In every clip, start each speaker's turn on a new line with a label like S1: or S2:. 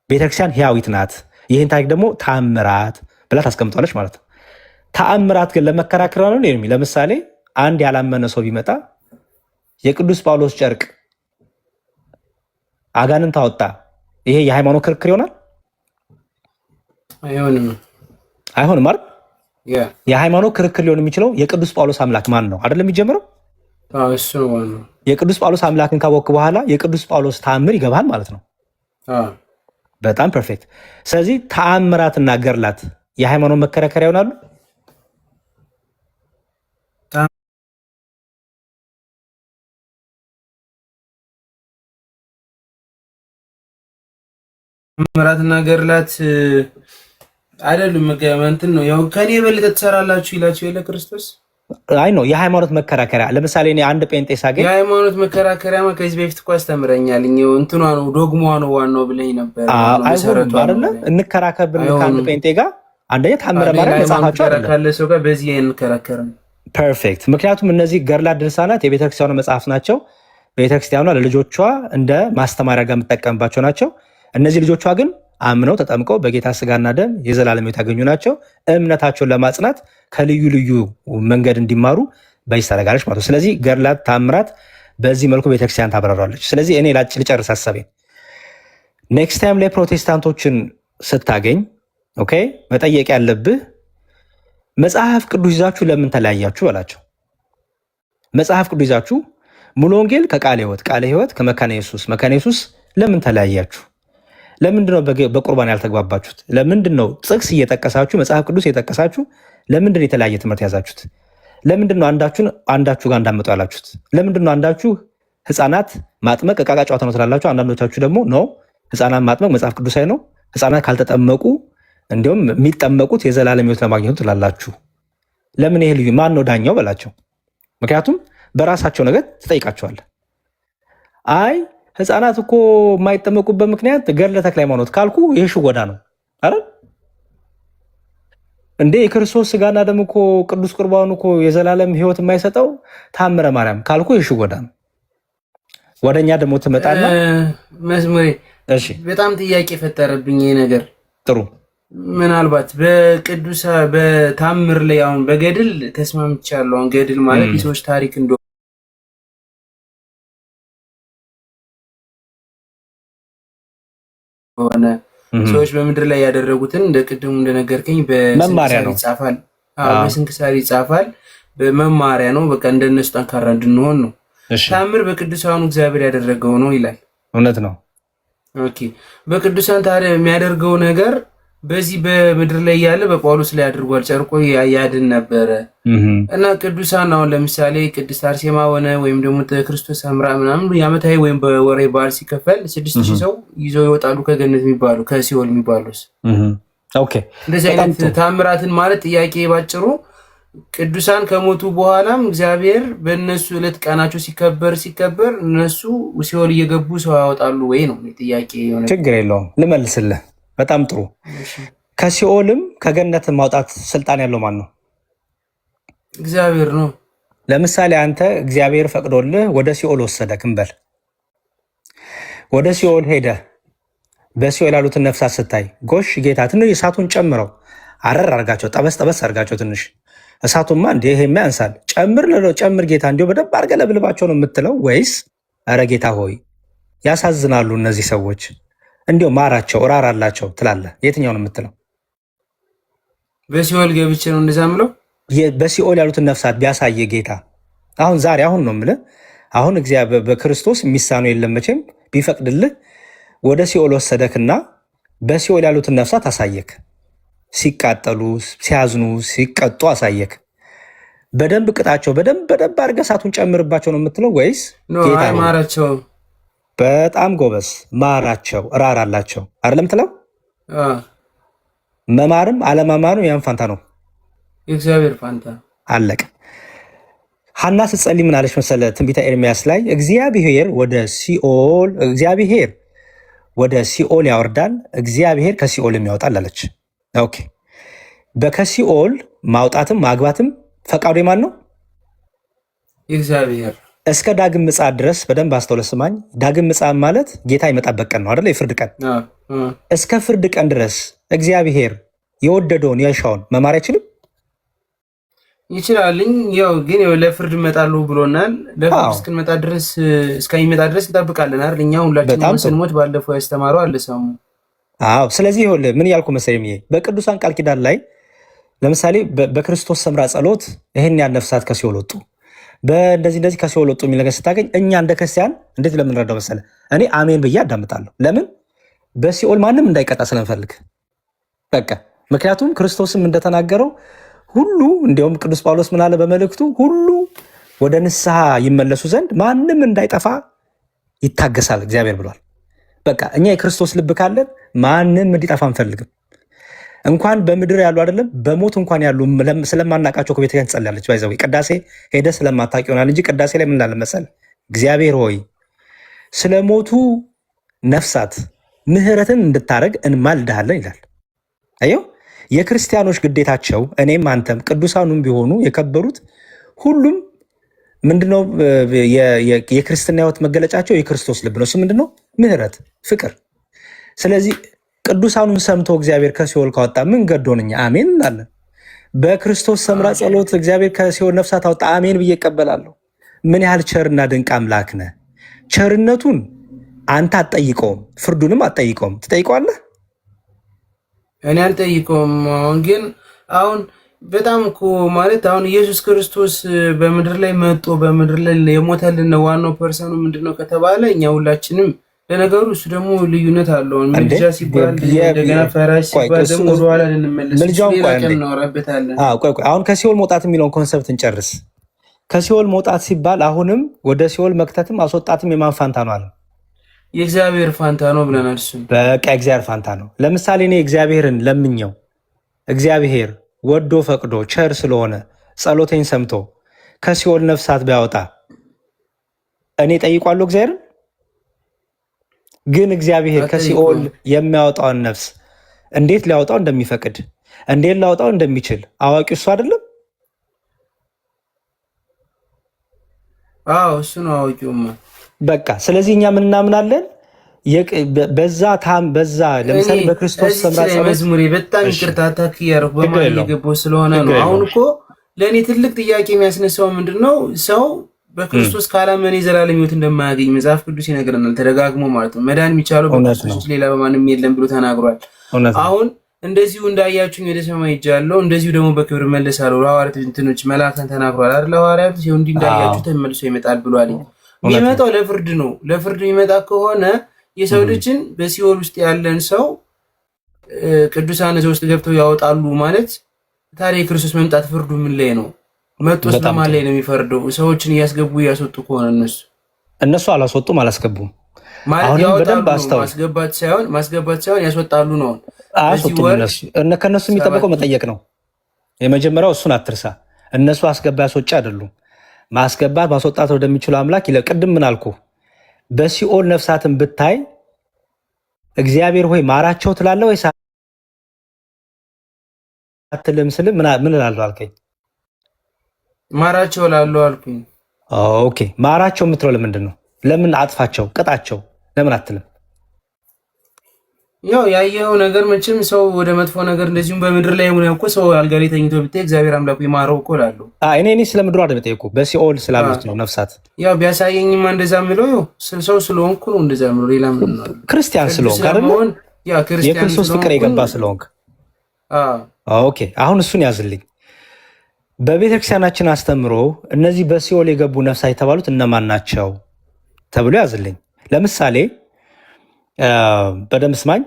S1: ቤተክርስቲያን ሕያዊት ናት። ይህን ታሪክ ደግሞ ተአምራት ብላ ታስቀምጧለች ማለት ነው። ተአምራት ግን ለመከራከር ነው። ለምሳሌ አንድ ያላመነ ሰው ቢመጣ የቅዱስ ጳውሎስ ጨርቅ አጋንንት አወጣ፣ ይሄ የሃይማኖት ክርክር ይሆናል? አይሆንም አይደል? የሃይማኖት ክርክር ሊሆን የሚችለው የቅዱስ ጳውሎስ አምላክ ማን ነው አይደለም የሚጀምረው። የቅዱስ ጳውሎስ አምላክን ካወቅ በኋላ የቅዱስ ጳውሎስ ተአምር ይገባል ማለት ነው። በጣም ፐርፌክት። ስለዚህ ተአምራትና ገድላት የሃይማኖት መከራከሪያ ይሆናሉ።
S2: ተአምራትና ገድላት አይደሉም። እንትን ነው ያው ከኔ የበለጠ ትሰራላችሁ ይላችሁ የለ ክርስቶስ።
S1: አይ ነው የሃይማኖት መከራከሪያ። ለምሳሌ እኔ አንድ ጴንጤ ሳገኝ
S2: የሃይማኖት መከራከሪያ ከዚህ በፊት እኮ አስተምረኛል። እንትኗ ነው ዶግሟ ነው ዋናው ብለኝ ነበር።
S1: አይሆንም አይደለ? እንከራከር ብለን ከአንድ ጴንጤ ጋር አንደኛ ታምረ ማርያም መጽሐፋቸው አይደለም
S2: ካለ ሰው ጋር በዚህ እንከራከርም።
S1: ፐርፌክት። ምክንያቱም እነዚህ ገድላት ድርሳናት የቤተክርስቲያኑ መጽሐፍ ናቸው። ቤተክርስቲያኗ ለልጆቿ እንደ ማስተማሪያ ጋር የምጠቀምባቸው ናቸው። እነዚህ ልጆቿ ግን አምነው ተጠምቀው በጌታ ስጋና ደም የዘላለም ሕይወት ያገኙ ናቸው። እምነታቸውን ለማጽናት ከልዩ ልዩ መንገድ እንዲማሩ በዚህ ታደርጋለች ማለት ነው። ስለዚህ ገድላት ታምራት በዚህ መልኩ ቤተክርስቲያን ታብራራለች። ስለዚህ እኔ ልጨርስ ሀሳቤን። ኔክስት ታይም ላይ ፕሮቴስታንቶችን ስታገኝ ኦኬ መጠየቅ ያለብህ መጽሐፍ ቅዱስ ይዛችሁ ለምን ተለያያችሁ በላቸው። መጽሐፍ ቅዱስ ይዛችሁ ሙሉ ወንጌል ከቃለ ሕይወት፣ ቃለ ሕይወት ከመካነ ኢየሱስ፣ መካነ ኢየሱስ ለምን ተለያያችሁ? ለምንድነው በቁርባን ያልተግባባችሁት? ለምንድነው ጥቅስ እየጠቀሳችሁ መጽሐፍ ቅዱስ እየጠቀሳችሁ ለምንድነው የተለያየ ትምህርት ያዛችሁት? ለምንድነው አንዳችሁ ጋር እንዳመጡ ያላችሁት? ለምንድነው አንዳችሁ ህፃናት ማጥመቅ ዕቃ ዕቃ ጨዋታ ነው ትላላችሁ፣ አንዳንዶቻችሁ ደግሞ ነው ህፃናት ማጥመቅ መጽሐፍ ቅዱሳዊ ነው፣ ህፃናት ካልተጠመቁ እንዲሁም የሚጠመቁት የዘላለም ሕይወት ለማግኘቱ ትላላችሁ። ለምን ይሄ ልዩ? ማን ነው ዳኛው በላቸው። ምክንያቱም በራሳቸው ነገር ትጠይቃቸዋለህ። አይ ህፃናት እኮ የማይጠመቁበት ምክንያት ገድለ ተክለ ሃይማኖት ካልኩ ይሄ ሽወዳ ነው አይደል እንዴ? የክርስቶስ ስጋና ደም እኮ ቅዱስ ቁርባኑ እኮ የዘላለም ሕይወት የማይሰጠው ታምረ ማርያም ካልኩ ይሄ ሽወዳ ነው። ወደኛ ደግሞ ትመጣና
S2: መዝሙሬ
S1: እሺ፣
S2: በጣም ጥያቄ ፈጠረብኝ ይሄ ነገር።
S1: ጥሩ
S2: ምናልባት በቅዱሳ በታምር ላይ አሁን በገድል ተስማምቻለሁ። አሁን ገድል ማለት የሰዎች ታሪክ እንደሆነ ሰዎች በምድር ላይ ያደረጉትን እንደ ቅድሙ እንደነገርከኝ በስንክሳር ይጻፋል። በስንክሳር ይጻፋል። በመማሪያ ነው። በቃ እንደነሱ ጠንካራ እንድንሆን ነው። ታምር በቅዱሳኑ እግዚአብሔር ያደረገው ነው ይላል።
S1: እውነት ነው።
S2: ኦኬ በቅዱሳን ታዲያ የሚያደርገው ነገር በዚህ በምድር ላይ ያለ በጳውሎስ ላይ አድርጓል። ጨርቆ ያድን ነበረ እና ቅዱሳን አሁን ለምሳሌ ቅድስት አርሴማ ሆነ ወይም ደግሞ ክርስቶስ አምራ ምናምን የዓመታዊ ወይም በወራዊ በዓል ሲከፈል 6000 ሰው ይዘው ይወጣሉ ከገነት የሚባሉ ከሲኦል የሚባሉስ።
S1: ኦኬ
S2: እንደዚህ አይነት ታምራትን ማለት ጥያቄ ባጭሩ ቅዱሳን ከሞቱ በኋላም እግዚአብሔር በእነሱ ዕለት ቀናቸው ሲከበር እነሱ ሲኦል እየገቡ ሰው ያወጣሉ ወይ ነው ጥያቄ። የሆነ
S1: ችግር የለውም ልመልስልህ። በጣም ጥሩ። ከሲኦልም ከገነት ማውጣት ስልጣን ያለው ማን ነው?
S2: እግዚአብሔር ነው።
S1: ለምሳሌ አንተ እግዚአብሔር ፈቅዶልህ ወደ ሲኦል ወሰደክ እንበል። ወደ ሲኦል ሄደህ በሲኦል ያሉትን ነፍሳት ስታይ ጎሽ ጌታ ትንሽ እሳቱን ጨምረው አረር አርጋቸው፣ ጠበስ ጠበስ አርጋቸው ትንሽ እሳቱማ እንደ ይሄማ ያንሳል ጨምር ጌታ እንዲሁ በደንብ አርገህ ለብልባቸው ነው የምትለው ወይስ ኧረ ጌታ ሆይ ያሳዝናሉ እነዚህ ሰዎች እንዲሁ ማራቸው ራራላቸው ትላለህ? የትኛው ነው የምትለው?
S2: በሲኦል ገብቼ ነው እንደዛ የምለው።
S1: በሲኦል ያሉትን ነፍሳት ቢያሳየ ጌታ አሁን ነው የምልህ። አሁን እግዚአብሔር በክርስቶስ የሚሳነው የለም መቼም። ቢፈቅድልህ ወደ ሲኦል ወሰደክና በሲኦል ያሉትን ነፍሳት አሳየክ። ሲቃጠሉ፣ ሲያዝኑ፣ ሲቀጡ አሳየክ። በደንብ ቅጣቸው፣ በደንብ አድርገህ እሳቱን ጨምርባቸው ነው የምትለው ወይስ ጌታ
S2: ማራቸው?
S1: በጣም ጎበስ። ማራቸው ራራላቸው አይደለም ትለው። መማርም አለመማርም ያን ፋንታ ነው፣
S2: የእግዚአብሔር ፋንታ።
S1: አለቀ። ሐና ስትጸልይ ምን አለች መሰለ? ትንቢተ ኤርምያስ ላይ እግዚአብሔር ወደ ሲኦል ያወርዳል፣ እግዚአብሔር ከሲኦልም ያወጣል አለች። ኦኬ በከሲኦል ማውጣትም ማግባትም ፈቃዱ የማን ነው?
S2: የእግዚአብሔር።
S1: እስከ ዳግም ምጽአት ድረስ በደንብ አስተውለህ ስማኝ። ዳግም ምጽአት ማለት ጌታ ይመጣበት ቀን ነው አይደለ? የፍርድ ቀን። እስከ ፍርድ ቀን ድረስ እግዚአብሔር የወደደውን የሻውን መማር አይችልም?
S2: ይችላልኝ። ያው ግን ለፍርድ እመጣለሁ ብሎናል። ለፍርድ እስክንመጣ ድረስ እስከሚመጣ ድረስ እንጠብቃለን አይደል? እኛ ሁላችንም ስንሞት ባለፈው ያስተማረው አልሰሙ።
S1: አዎ። ስለዚህ ይኸውልህ ምን እያልኩ መሰለኝ፣ በቅዱሳን ቃል ኪዳን ላይ ለምሳሌ በክርስቶስ ሰምራ ጸሎት ይህን ያህል ነፍሳት ከሲኦል ወጡ፣ እንደዚህ ከሲኦል ወጡ የሚል ነገር ስታገኝ እኛ እንደ ክርስቲያን እንዴት ለምንረዳው መሰለ? እኔ አሜን ብዬ አዳምጣለሁ። ለምን? በሲኦል ማንም እንዳይቀጣ ስለምፈልግ በቃ። ምክንያቱም ክርስቶስም እንደተናገረው ሁሉ እንዲያውም ቅዱስ ጳውሎስ ምን አለ በመልእክቱ? ሁሉ ወደ ንስሐ ይመለሱ ዘንድ ማንም እንዳይጠፋ ይታገሳል እግዚአብሔር ብሏል። በቃ እኛ የክርስቶስ ልብ ካለን ማንም እንዲጠፋ አንፈልግም። እንኳን በምድር ያሉ አይደለም በሞት እንኳን ያሉ ስለማናቃቸው ከቤተክርስቲያን ትጸልያለች። ባይዘው ቅዳሴ ሄደ ስለማታውቅ ይሆናል እንጂ ቅዳሴ ላይ ምን እንዳለ መሰል? እግዚአብሔር ሆይ ስለሞቱ ነፍሳት ምህረትን እንድታረግ እንማልድሃለን ይላል። አየው፣ የክርስቲያኖች ግዴታቸው እኔም አንተም ቅዱሳኑም ቢሆኑ የከበሩት ሁሉም ምንድነው? የክርስትና ሕይወት መገለጫቸው የክርስቶስ ልብ ነው። እሱ ምንድነው? ምህረት፣ ፍቅር። ስለዚህ ቅዱሳኑን ሰምቶ እግዚአብሔር ከሲኦል ካወጣ ምን ገዶን እኛ አሜን እንላለን። በክርስቶስ ሰምራ ጸሎት እግዚአብሔር ከሲኦል ነፍሳት አወጣ፣ አሜን ብዬ እቀበላለሁ። ምን ያህል ቸርና ድንቅ አምላክ ነህ! ቸርነቱን አንተ አትጠይቀውም፣ ፍርዱንም አትጠይቀውም። ትጠይቀዋለህ?
S2: እኔ አልጠይቀውም። ግን አሁን በጣም እኮ ማለት አሁን ኢየሱስ ክርስቶስ በምድር ላይ መጥቶ በምድር ላይ የሞተልን ዋናው ፐርሰኑ ምንድነው ከተባለ እኛ ሁላችንም። ለነገሩ እሱ ደግሞ ልዩነት አለው። ምልጃ ሲባል እንደገና ፈራሽ ሲባል ደግሞ ወደኋላ ልንመለስ እናወራበታለን።
S1: አሁን ከሲኦል መውጣት የሚለውን ኮንሰፕት እንጨርስ። ከሲኦል መውጣት ሲባል አሁንም ወደ ሲኦል መክተትም አስወጣትም የማን ፋንታ ነው አለ?
S2: የእግዚአብሔር ፋንታ ነው ብለናል። እሱ
S1: በቃ እግዚአብሔር ፋንታ ነው። ለምሳሌ እኔ እግዚአብሔርን ለምኘው እግዚአብሔር ወዶ ፈቅዶ ቸር ስለሆነ ጸሎቴን ሰምቶ ከሲኦል ነፍሳት ቢያወጣ እኔ ጠይቋለሁ እግዚአብሔርን? ግን እግዚአብሔር ከሲኦል የሚያወጣውን ነፍስ እንዴት ሊያወጣው እንደሚፈቅድ እንዴት ሊያወጣው እንደሚችል አዋቂው እሱ አይደለም?
S2: አዎ እሱ ነው አዋቂውማ።
S1: በቃ ስለዚህ እኛ ምን እናምናለን? በዛ ለምሳሌ በክርስቶስ ሰምራ
S2: መዝሙሬ በጣም ይቅርታ ታክ ያረኩ በማን እየገባሁ ስለሆነ ነው። አሁን እኮ ለእኔ ትልቅ ጥያቄ የሚያስነሳው ምንድነው ሰው በክርስቶስ ካላመነ የዘላለም ሕይወት እንደማያገኝ መጽሐፍ ቅዱስ ይነግረናል፣ ተደጋግሞ ማለት ነው። መዳን የሚቻለው በክርስቶስ ሌላ በማንም የለም ብሎ ተናግሯል። አሁን እንደዚሁ እንዳያችሁኝ ወደ ሰማይ ሄጃለሁ እንደዚሁ ደግሞ በክብር መለሳለሁ ሐዋርያት እንትኖች መላእክትን ተናግሯል አይደል? ሐዋርያት ሲሆን እንዲህ እንዳያችሁ ተመልሶ ይመጣል ብሏል። የሚመጣው ለፍርድ ነው። ለፍርድ የሚመጣ ከሆነ የሰው ልጅን በሲኦል ውስጥ ያለን ሰው ቅዱሳን እዛ ውስጥ ገብተው ያወጣሉ ማለት ታዲያ የክርስቶስ መምጣት ፍርዱ ምን ላይ ነው? መጥቶስ በማን ላይ ነው የሚፈርደው? ሰዎችን እያስገቡ እያስወጡ ከሆነ እነሱ
S1: አላስወጡም አላስገቡም።
S2: ማስገባት ሳይሆን ያስወጣሉ ነው።
S1: ከእነሱ የሚጠበቀው መጠየቅ ነው። የመጀመሪያው እሱን አትርሳ። እነሱ አስገባ ያስወጪ አይደሉም። ማስገባት ማስወጣት ወደሚችለው አምላክ ይለ ቅድም ምን አልኩ? በሲኦል ነፍሳትን ብታይ እግዚአብሔር ሆይ ማራቸው ትላለህ ወይ አትልም? ስል ምን እላለሁ አልከኝ?
S2: ማራቸው ላለው አልኩኝ።
S1: ኦኬ ማራቸው የምትለው ለምንድን ነው? ለምን አጥፋቸው ቅጣቸው ለምን አትልም?
S2: ያው ያየኸው ነገር መቼም ሰው ወደ መጥፎ ነገር እንደዚሁም በምድር ላይ ሆነ እኮ ሰው አልጋ ላይ ተኝቶ ብታይ እግዚአብሔር አምላኩ ይማረው እኮ እላለሁ።
S1: እኔ ስለ ምድሩ አይደለም የጠየኩህ በሲኦል ስላሉት ነው ነፍሳት።
S2: ያው ቢያሳየኝማ እንደዛ የምለው ሰው ስለሆንኩ ነው እንደዛ የምለው። ሌላ ምን ነው?
S1: ክርስቲያን ስለሆንክ አይደል? የክርስቶስ ፍቅር የገባ ስለሆንክ። ኦኬ አሁን እሱን ያዝልኝ። በቤተክርስቲያናችን አስተምሮ እነዚህ በሲኦል የገቡ ነፍሳት የተባሉት እነማን ናቸው ተብሎ ያዝልኝ። ለምሳሌ በደምብ ስማኝ።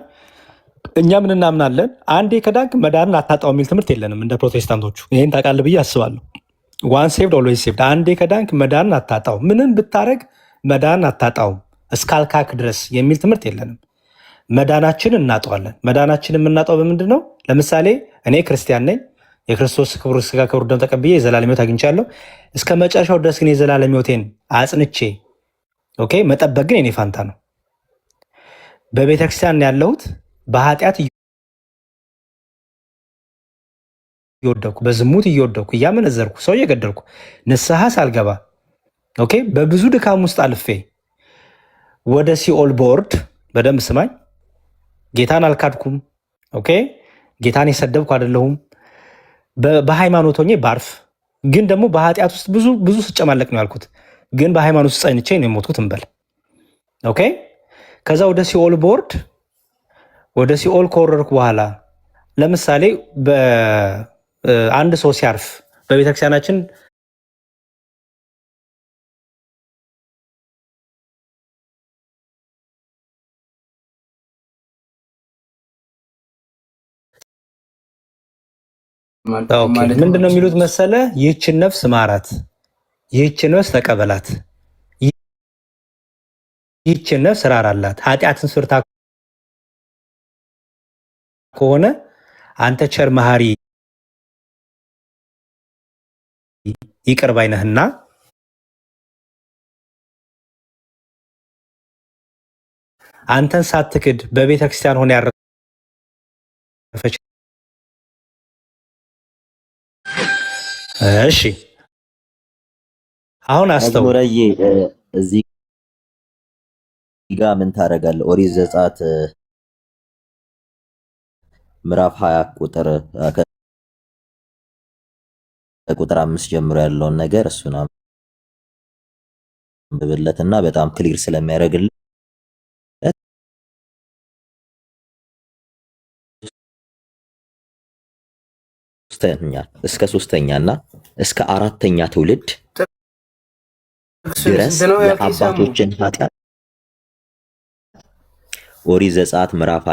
S1: እኛ ምን እናምናለን? አንዴ ከዳንክ መዳንን አታጣው የሚል ትምህርት የለንም እንደ ፕሮቴስታንቶቹ። ይህን ታውቃለህ ብዬ አስባለሁ። ዋን ሴቭድ ኦልዌይስ ሴቭድ። አንዴ ከዳንክ መዳንን አታጣው፣ ምንም ብታረግ መዳንን አታጣውም እስካልካክ ድረስ የሚል ትምህርት የለንም። መዳናችንን እናጠዋለን። መዳናችንን የምናጠው በምንድን ነው? ለምሳሌ እኔ ክርስቲያን ነኝ። የክርስቶስ ክቡር ሥጋ ክቡር ደም ተቀብዬ የዘላለም ሕይወት አግኝቻለሁ። እስከ መጨረሻው ድረስ ግን የዘላለም ሕይወቴን አጽንቼ መጠበቅ ግን የኔ ፋንታ ነው። በቤተክርስቲያን ያለሁት በኃጢአት እየወደኩ በዝሙት እየወደኩ እያመነዘርኩ ሰው እየገደልኩ ንስሐ ሳልገባ ኦኬ። በብዙ ድካም ውስጥ አልፌ ወደ ሲኦል ቦርድ፣ በደንብ ስማኝ። ጌታን አልካድኩም። ኦኬ። ጌታን የሰደብኩ አይደለሁም። በሃይማኖት ሆኜ ባርፍ፣ ግን ደግሞ በኃጢአት ውስጥ ብዙ ስጨማለቅ ነው ያልኩት። ግን በሃይማኖት ውስጥ ጸንቼ ነው የሞትኩት እንበል። ኦኬ። ከዛ ወደ ሲኦል ቦርድ፣ ወደ ሲኦል ከወረድኩ በኋላ ለምሳሌ አንድ ሰው ሲያርፍ በቤተክርስቲያናችን ምንድን ነው የሚሉት መሰለ? ይህችን ነፍስ ማራት፣ ይህችን ነፍስ ተቀበላት፣ ይህችን ነፍስ ራራላት። ኃጢአትን ስርታ ከሆነ አንተ ቸር መሐሪ ይቅር ባይ ነህና አንተን ሳትክድ በቤተ ክርስቲያን ሆነ ያረፈች። እሺ አሁን
S3: አስተውረዬ እዚህ ጋር ምን ታደርጋለህ? ኦሪት ዘጸአት ምዕራፍ 20 ቁጥር 5 ጀምሮ ያለውን ነገር እሱን አንብብለትና በጣም ክሊር ስለሚያደርግልህ እስከ ሶስተኛና እስከ አራተኛ ትውልድ ድረስ የአባቶችን ኃጢአት ኦሪት ዘጸአት ምዕራፍ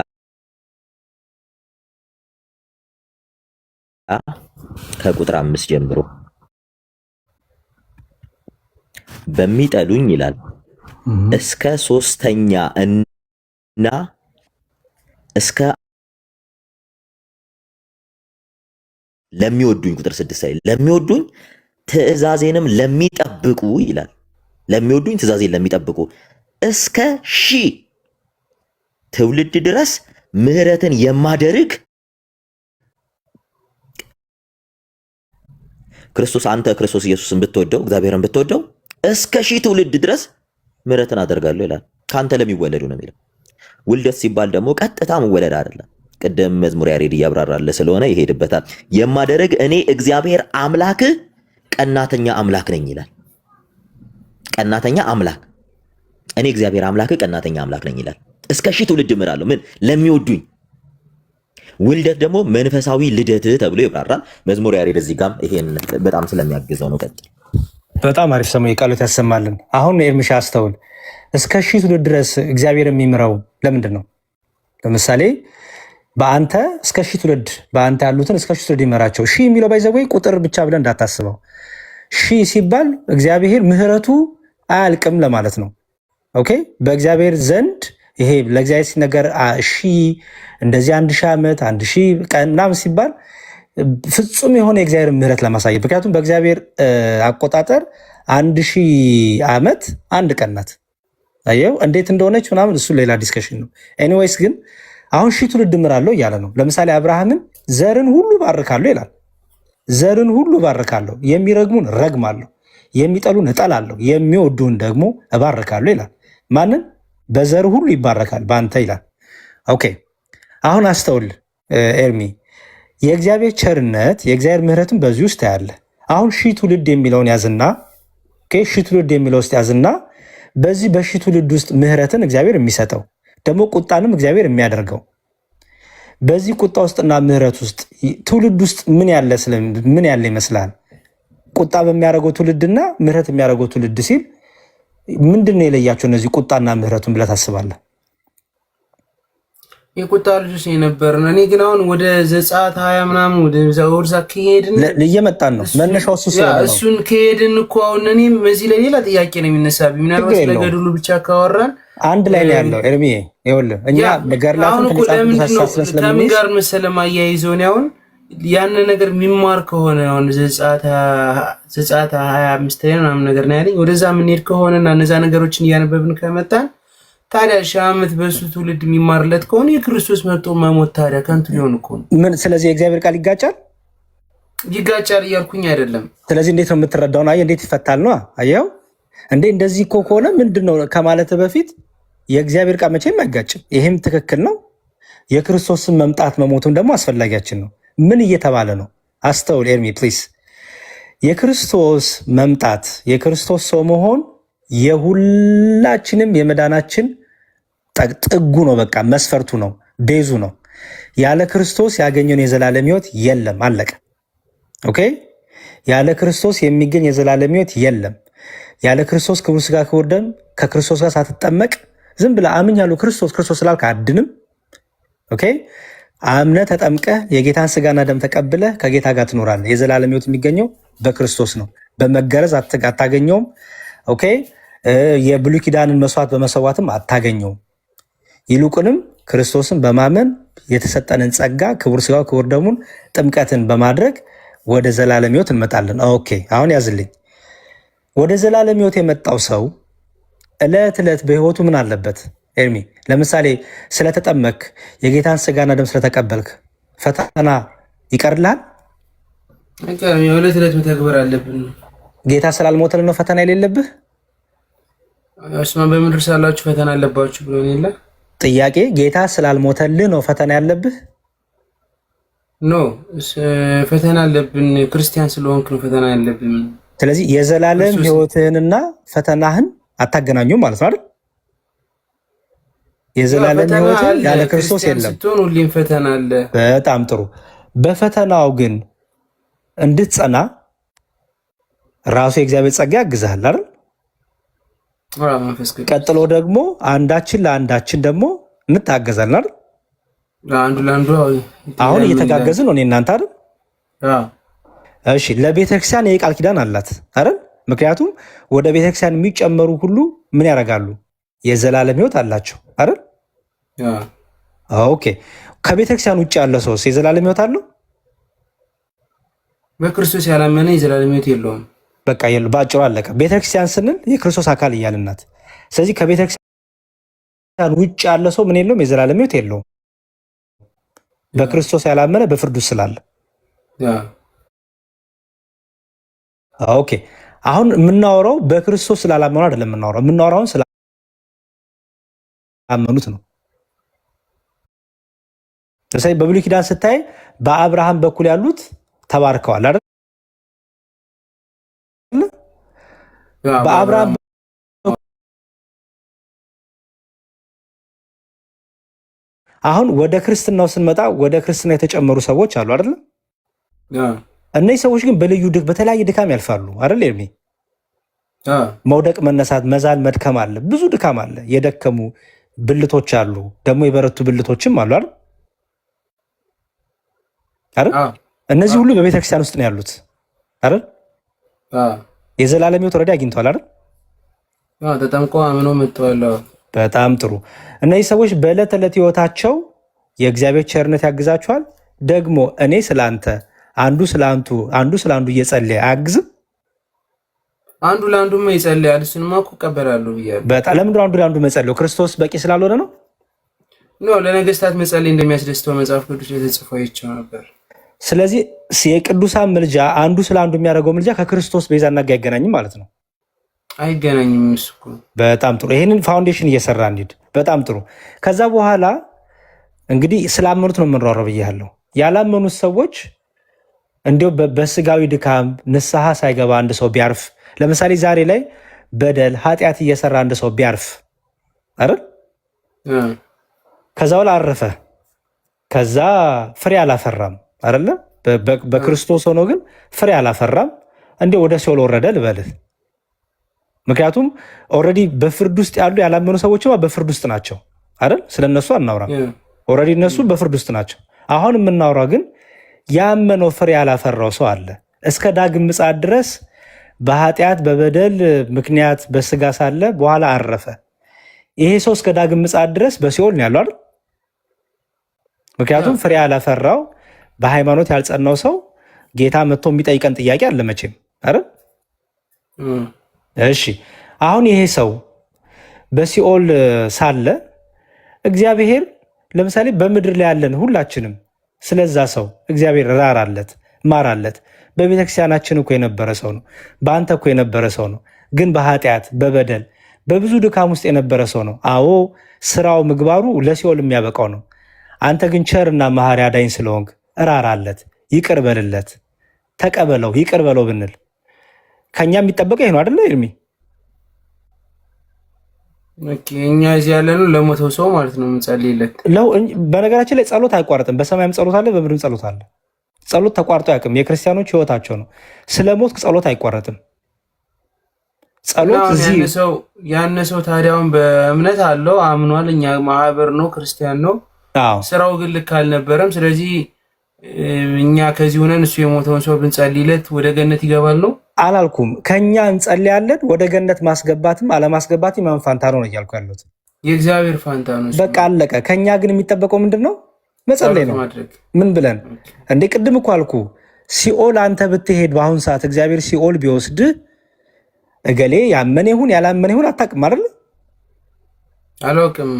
S3: ከቁጥር 5 ጀምሮ በሚጠሉኝ ይላል እስከ ሶስተኛ እና እስከ ለሚወዱኝ ቁጥር 6 ላይ ለሚወዱኝ ትእዛዜንም ለሚጠብቁ ይላል። ለሚወዱኝ ትእዛዜን ለሚጠብቁ እስከ 1000 ትውልድ ድረስ ምህረትን የማደርግ ክርስቶስ አንተ ክርስቶስ ኢየሱስን ብትወደው እግዚአብሔርን ብትወደው እስከ 1000 ትውልድ ድረስ ምህረትን አደርጋለሁ ይላል። ካንተ ለሚወለዱ ነው የሚለው። ውልደት ሲባል ደግሞ ቀጥታ መወለድ አይደለም። ቅድም መዝሙር ያሬድ እያብራራለ ስለሆነ ይሄድበታል። የማደርግ እኔ እግዚአብሔር አምላክ ቀናተኛ አምላክ ነኝ ይላል። ቀናተኛ አምላክ እኔ እግዚአብሔር አምላክ ቀናተኛ አምላክ ነኝ ይላል። እስከ 1000 ትውልድ እምራለሁ ምን ለሚወዱኝ። ውልደት ደግሞ መንፈሳዊ ልደት ተብሎ ይብራራል። መዝሙር ያሬድ እዚህ ጋር ይሄን በጣም ስለሚያግዘው ነው። ቀጥል።
S1: በጣም አሪፍ ሰሙ የቃሉት ያሰማልን። አሁን ኤርሚሻ አስተውል። እስከ 1000 ትውልድ ድረስ እግዚአብሔር የሚምረው ለምንድን ነው? ለምሳሌ በአንተ እስከ 1000 ትውልድ በአንተ ያሉትን እስከ 1000 ትውልድ ይመራቸው። 1000 የሚለው ባይዘወይ ቁጥር ብቻ ብለን እንዳታስበው። 1000 ሲባል እግዚአብሔር ምህረቱ አያልቅም ለማለት ነው። ኦኬ። በእግዚአብሔር ዘንድ ይሄ ለእግዚአብሔር ሲነገር 1000 እንደዚህ 1000 ዓመት 1000 ቀን ምናምን ሲባል ፍጹም የሆነ የእግዚአብሔር ምህረት ለማሳየት፣ ምክንያቱም በእግዚአብሔር አቆጣጠር 1000 ዓመት አንድ ቀን ናት። አየው እንዴት እንደሆነች ምናምን፣ እሱ ሌላ ዲስከሽን ነው። ኤኒዌይስ ግን አሁን 1000 ትውልድ እምራለሁ እያለ ነው። ለምሳሌ አብርሃምን ዘርን ሁሉ ባርካለሁ ይላል። ዘርን ሁሉ ባርካለሁ፣ የሚረግሙን ረግማለሁ፣ የሚጠሉን እጠላለሁ፣ የሚወዱን ደግሞ እባርካለሁ ይላል። ማንን? በዘር ሁሉ ይባረካል በአንተ ይላል። ኦኬ አሁን አስተውል ኤርሚ፣ የእግዚአብሔር ቸርነት የእግዚአብሔር ምህረትን በዚህ ውስጥ ያለ። አሁን 1000 ትውልድ የሚለውን ያዝና 1000 ትውልድ የሚለው ውስጥ ያዝና በዚህ በ1000 ትውልድ ውስጥ ምህረትን እግዚአብሔር የሚሰጠው ደግሞ ቁጣንም እግዚአብሔር የሚያደርገው በዚህ ቁጣ ውስጥና ምህረት ውስጥ ትውልድ ውስጥ ምን ያለ ይመስላል? ቁጣ በሚያደርገው ትውልድና ምህረት የሚያደርገው ትውልድ ሲል ምንድን ነው የለያቸው እነዚህ ቁጣና ምህረቱን ብለህ ታስባለህ?
S2: የቁጣ ልጆች የነበርን። እኔ ግን አሁን ወደ ዘጸአት 20 ምናምን ወደ ዛውርዛ ከሄድን
S1: እየመጣን ነው። መነሻው እሱ ስለሆነ ነው።
S2: እሱን ከሄድን እኮ አሁን እኔም በዚህ ላይ ሌላ ጥያቄ ነው የሚነሳብኝ። ምናልባት ስለገድሉ ብቻ ካወራን
S1: አንድ ላይ ነው ያለው። ኤርሚ ይኸውልህ እኛ በገርላትን
S2: ከምን ጋር መሰለህ ማያይዘውን አሁን ያን ነገር የሚማር ከሆነ አሁን ዘጸአት 25 ላይ ምናምን ነገር ነው ያለኝ። ወደዛ የምንሄድ ከሆነና እነዛ ነገሮችን እያነበብን ከመጣን ታዲያ 1000 ዓመት በሱ ትውልድ የሚማርለት ከሆነ የክርስቶስ መጥቶ መሞት ታዲያ ከንቱ ሊሆን እኮ ነው።
S1: ምን? ስለዚህ የእግዚአብሔር ቃል ይጋጫል
S2: እያልኩኝ አይደለም።
S1: ስለዚህ እንዴት ነው የምትረዳው? አየህ እንዴት ይፈታል ነው። አየኸው እንዴ እንደዚህ እኮ ከሆነ ምንድን ነው ከማለት በፊት የእግዚአብሔር ቃል መቼም አይጋጭም። ይሄም ትክክል ነው። የክርስቶስን መምጣት መሞቱም ደግሞ አስፈላጊያችን ነው። ምን እየተባለ ነው? አስተውል ኤርሚ ፕሊስ። የክርስቶስ መምጣት የክርስቶስ ሰው መሆን የሁላችንም የመዳናችን ጥጉ ነው። በቃ መስፈርቱ ነው፣ ቤዙ ነው። ያለ ክርስቶስ ያገኘውን የዘላለም ሕይወት የለም። አለቀ። ኦኬ። ያለ ክርስቶስ የሚገኝ የዘላለም ሕይወት የለም። ያለ ክርስቶስ ክቡር ሥጋ ክቡር ደም ከክርስቶስ ጋር ሳትጠመቅ ዝም ብለህ አምኛለሁ ክርስቶስ ስላልክ አድንም። ኦኬ። አምነህ ተጠምቀህ የጌታን ሥጋና ደም ተቀብለህ ከጌታ ጋር ትኖራለህ። የዘላለም ሕይወት የሚገኘው በክርስቶስ ነው። በመገረዝ አታገኘውም። ኦኬ። የብሉይ ኪዳንን መስዋዕት በመሰዋትም አታገኘውም። ይልቁንም ክርስቶስን በማመን የተሰጠንን ጸጋ ክቡር ሥጋው ክቡር ደሙን ጥምቀትን በማድረግ ወደ ዘላለም ሕይወት እንመጣለን። ኦኬ። አሁን ያዝልኝ። ወደ ዘላለም ሕይወት የመጣው ሰው ዕለት ዕለት በሕይወቱ ምን አለበት? ኤርሚ ለምሳሌ ስለተጠመክ የጌታን ሥጋና ደም ስለተቀበልክ ፈተና ይቀርልሃል?
S2: የዕለት ዕለት መተግበር አለብን።
S1: ጌታ ስላልሞተልን ነው ፈተና የሌለብህ?
S2: እሱማ በምድር ሳላችሁ ፈተና አለባችሁ ብሎ የለ
S1: ጥያቄ። ጌታ ስላልሞተልህ ነው ፈተና ያለብህ?
S2: ኖ ፈተና አለብን። ክርስቲያን ስለሆንክ ነው ፈተና ያለብን።
S1: ስለዚህ የዘላለም ሕይወትህንና ፈተናህን አታገናኙም ማለት ነው አይደል? የዘላለም ሕይወትን ያለ ክርስቶስ የለም።
S2: ስትሆን ሁሌም ፈተና አለ።
S1: በጣም ጥሩ። በፈተናው ግን እንድትጸና ራሱ የእግዚአብሔር ጸጋ ያግዝሃል አይደል? ቀጥሎ ደግሞ አንዳችን ለአንዳችን ደግሞ እንታገዛለን አይደል?
S2: አንዱ ለአንዱ
S1: አሁን እየተጋገዝን ነው እኔ እናንተ አይደል? እሺ። ለቤተክርስቲያን የቃል ኪዳን አላት አይደል? ምክንያቱም ወደ ቤተክርስቲያን የሚጨመሩ ሁሉ ምን ያደርጋሉ? የዘላለም ሕይወት አላቸው አይደል? ኦኬ። ከቤተክርስቲያን ውጭ ያለ ሰው የዘላለም ሕይወት አለው?
S2: በክርስቶስ ያላመነ የዘላለም ሕይወት የለውም።
S1: በቃ የለው። በአጭሩ አለቀ። ቤተክርስቲያን ስንል የክርስቶስ አካል እያልናት። ስለዚህ ከቤተክርስቲያን ውጭ ያለ ሰው ምን የለውም? የዘላለም ሕይወት የለውም። በክርስቶስ ያላመነ በፍርድ ውስጥ ስላለ። ኦኬ። አሁን የምናወራው በክርስቶስ ስላላመኑ አይደለም። የምናወራውን ስላመኑት ነው። ለምሳሌ በብሉይ ኪዳን ስታይ በአብርሃም በኩል ያሉት ተባርከዋል አይደል? በአብርሃም አሁን ወደ ክርስትናው ስንመጣ ወደ ክርስትና የተጨመሩ ሰዎች አሉ አይደል? እነዚህ ሰዎች ግን በተለያየ ድካም ያልፋሉ አይደል? ኤርሚ መውደቅ፣ መነሳት፣ መዛል፣ መድከም አለ። ብዙ ድካም አለ። የደከሙ ብልቶች አሉ፣ ደግሞ የበረቱ ብልቶችም አሉ አይደል? እነዚህ ሁሉ በቤተክርስቲያን ውስጥ ነው ያሉት አይደል? የዘላለም ሕይወት ወረዳ አግኝተዋል አይደል?
S2: ተጠምቆ አምኖ መጥተዋል።
S1: በጣም ጥሩ። እነዚህ ሰዎች በዕለት ዕለት ሕይወታቸው የእግዚአብሔር ቸርነት ያግዛቸዋል። ደግሞ እኔ ስለአንተ አንዱ ስለ አንዱ እየጸለየ አያግዝም?
S2: አንዱ ለአንዱማ ይጸልያል። እሱንማ እኮ እቀበላለሁ ብያለሁ።
S1: በጣም ለምንድን ነው አንዱ ለአንዱ መጸለዩ? ክርስቶስ በቂ ስላልሆነ ነው?
S2: ለነገስታት መጸለይ እንደሚያስደስተው መጽሐፍ ቅዱስ የተጽፎ አይቼው ነበር።
S1: ስለዚህ የቅዱሳን ምልጃ አንዱ ስለ አንዱ የሚያደርገው ምልጃ ከክርስቶስ ቤዛና ጋር አይገናኝም ማለት ነው?
S2: አይገናኝም። እሱ እኮ
S1: በጣም ጥሩ። ይህንን ፋውንዴሽን እየሰራ እንሂድ። በጣም ጥሩ። ከዛ በኋላ እንግዲህ ስላመኑት ነው የምንሯረው ብያለሁ። ያላመኑት ሰዎች እንዲሁ በስጋዊ ድካም ንስሐ ሳይገባ አንድ ሰው ቢያርፍ፣ ለምሳሌ ዛሬ ላይ በደል ኃጢአት እየሰራ አንድ ሰው ቢያርፍ አይደል? ከዛ በኋላ አረፈ፣ ከዛ ፍሬ አላፈራም አይደለ? በክርስቶስ ሆኖ ግን ፍሬ አላፈራም። እንዲሁ ወደ ሲኦል ወረደ ልበልህ። ምክንያቱም ኦልሬዲ በፍርድ ውስጥ ያሉ ያላመኑ ሰዎችማ በፍርድ ውስጥ ናቸው አይደል? ስለነሱ አናውራ። ኦልሬዲ እነሱ በፍርድ ውስጥ ናቸው። አሁን የምናውራው ግን ያመነው ፍሬ ያላፈራው ሰው አለ። እስከ ዳግም ምጽአት ድረስ በኃጢአት በበደል ምክንያት በስጋ ሳለ በኋላ አረፈ። ይሄ ሰው እስከ ዳግም ምጽአት ድረስ በሲኦል ነው ያለው አይደል? ምክንያቱም ፍሬ ያላፈራው በሃይማኖት ያልጸናው ሰው ጌታ መጥቶ የሚጠይቀን ጥያቄ አለ መቼም አይደል? እሺ አሁን ይሄ ሰው በሲኦል ሳለ እግዚአብሔር ለምሳሌ በምድር ላይ ያለን ሁላችንም ስለዛ ሰው እግዚአብሔር ራራለት፣ ማራለት። በቤተክርስቲያናችን እኮ የነበረ ሰው ነው። በአንተ እኮ የነበረ ሰው ነው። ግን በኃጢአት በበደል በብዙ ድካም ውስጥ የነበረ ሰው ነው። አዎ ስራው ምግባሩ ለሲኦል የሚያበቃው ነው። አንተ ግን ቸርና መሐሪ አዳኝ ስለሆንክ እራራለት፣ ይቅር በልለት፣ ተቀበለው፣ ይቅር በለው ብንል ከኛ የሚጠበቀው ይሄ ነው አይደለ ኤርሚ?
S2: እኛ እዚህ ያለነው ለሞተው ሰው ማለት ነው የምንጸልይለት።
S1: በነገራችን ላይ ጸሎት አይቋረጥም። በሰማይም ጸሎት አለ፣ በምድርም ጸሎት አለ። ጸሎት ተቋርጦ አያውቅም። የክርስቲያኖች ህይወታቸው ነው። ስለ ሞት ጸሎት አይቋረጥም። ጸሎት
S2: ያን ሰው ታዲያውን በእምነት አለው አምኗል። እኛ ማህበር ነው ክርስቲያን ነው። ስራው ግን ልክ አልነበረም። ስለዚህ እኛ ከዚህ ሆነን እሱ የሞተውን ሰው ብንጸልይለት ወደ ገነት ይገባል ነው
S1: አላልኩም። ከኛ እንጸልያለን። ወደ ገነት ማስገባትም አለማስገባትም የማን ፋንታ ነው እያልኩ ያለሁት?
S2: የእግዚአብሔር ፋንታ ነው።
S1: በቃ አለቀ። ከኛ ግን የሚጠበቀው ምንድን ነው? መጸለይ ነው። ምን ብለን እንዴ? ቅድም እኮ አልኩ። ሲኦል አንተ ብትሄድ በአሁን ሰዓት እግዚአብሔር ሲኦል ቢወስድ እገሌ ያመነ ይሁን ያላመነ ይሁን አታውቅም አይደል?
S2: አላውቅም።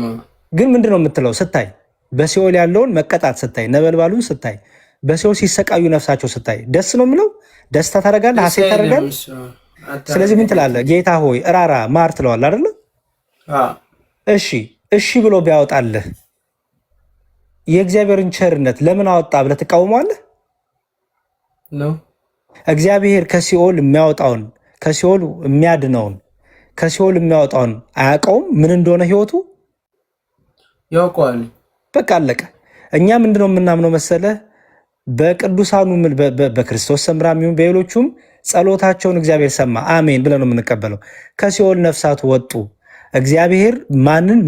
S1: ግን ምንድን ነው የምትለው? ስታይ በሲኦል ያለውን መቀጣት ስታይ፣ ነበልባሉን ስታይ፣ በሲኦል ሲሰቃዩ ነፍሳቸው ስታይ ደስ ነው የምለው? ደስታ ታደርጋለህ? ሐሴት ታደርጋለህ? ስለዚህ ምን ትላለህ? ጌታ ሆይ እራራ ማር ትለዋለህ አይደለ? እሺ ብሎ ቢያወጣልህ የእግዚአብሔርን ቸርነት ለምን አወጣ ብለህ ትቃወመዋለህ? እግዚአብሔር ከሲኦል የሚያወጣውን ከሲኦል የሚያድነውን ከሲኦል የሚያወጣውን አያውቀውም? ምን እንደሆነ ህይወቱ
S2: ያውቀዋል።
S1: በቃ አለቀ። እኛ ምንድነው የምናምነው መሰለህ? በቅዱሳኑ በክርስቶስ ሰምራ የሚሆን በሌሎቹም ጸሎታቸውን እግዚአብሔር ሰማ፣ አሜን ብለን ነው የምንቀበለው። ከሲኦል ነፍሳቱ ወጡ። እግዚአብሔር ማንን